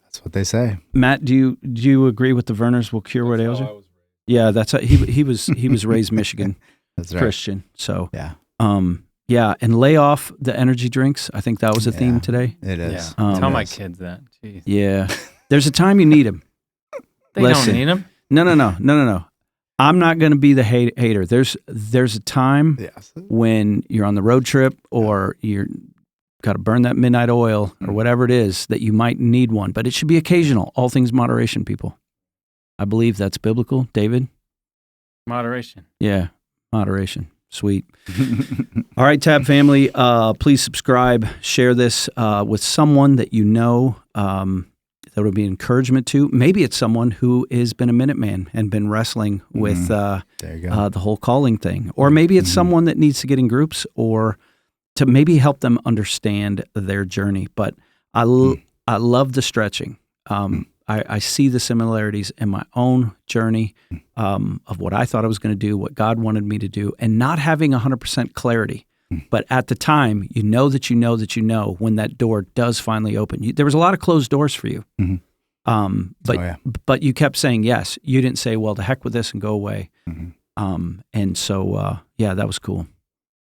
[SPEAKER 2] That's what they say.
[SPEAKER 1] Matt, do you agree with the Verners will cure what ails you? Yeah, that's how he was raised Michigan
[SPEAKER 2] That's right.
[SPEAKER 1] Christian. So
[SPEAKER 2] Yeah.
[SPEAKER 1] and lay off the energy drinks. I think that was a theme today.
[SPEAKER 2] It is.
[SPEAKER 3] Yeah. Tell
[SPEAKER 2] It
[SPEAKER 3] my
[SPEAKER 2] is.
[SPEAKER 3] kids that. Jeez.
[SPEAKER 1] Yeah, there's a time you need them.
[SPEAKER 3] They
[SPEAKER 1] Listen.
[SPEAKER 3] don't need them.
[SPEAKER 1] No. I'm not going to be the hater. There's a time when you're on the road trip or you're got to burn that midnight oil or whatever it is that you might need one, but it should be occasional. All things moderation, people. I believe that's biblical. David?
[SPEAKER 3] Moderation.
[SPEAKER 1] Yeah, moderation. Sweet. All right, Tab family, please subscribe, share this with someone that you know that would be encouragement to. Maybe it's someone who has been a Minuteman and been wrestling with
[SPEAKER 2] There you go.
[SPEAKER 1] the whole calling thing. Or maybe it's someone that needs to get in groups or to maybe help them understand their journey. But I love the stretching. I see the similarities in my own journey of what I thought I was going to do, what God wanted me to do, and not having 100% clarity. But at the time, you know when that door does finally open. There was a lot of closed doors for you. But you kept saying yes. You didn't say, well, to heck with this and go away. And so, that was cool.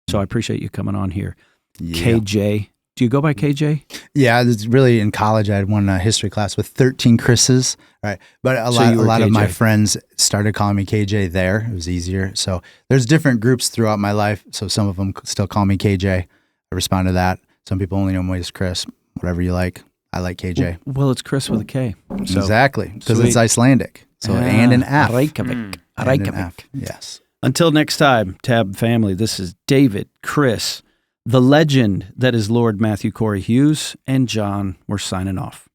[SPEAKER 1] So I appreciate you coming on here.
[SPEAKER 2] Yeah.
[SPEAKER 1] KJ. Do you go by KJ?
[SPEAKER 2] Yeah, it's really in college. I had one history class with 13 Chris's, right? But a lot of my friends started calling me KJ there. It was easier. So there's different groups throughout my life. So some of them still call me KJ. I respond to that. Some people only know me as Kris. Whatever you like. I like KJ.
[SPEAKER 1] Well, it's Kris with a K. So,
[SPEAKER 2] exactly, because it's
[SPEAKER 1] sweet.
[SPEAKER 2] Icelandic. So and an F.
[SPEAKER 1] Reykjavik.
[SPEAKER 2] And an F. Yes.
[SPEAKER 1] Until next time, Tab family, this is David, Kris, the legend that is Lord Matthew Corey Hughes, and John. We're signing off.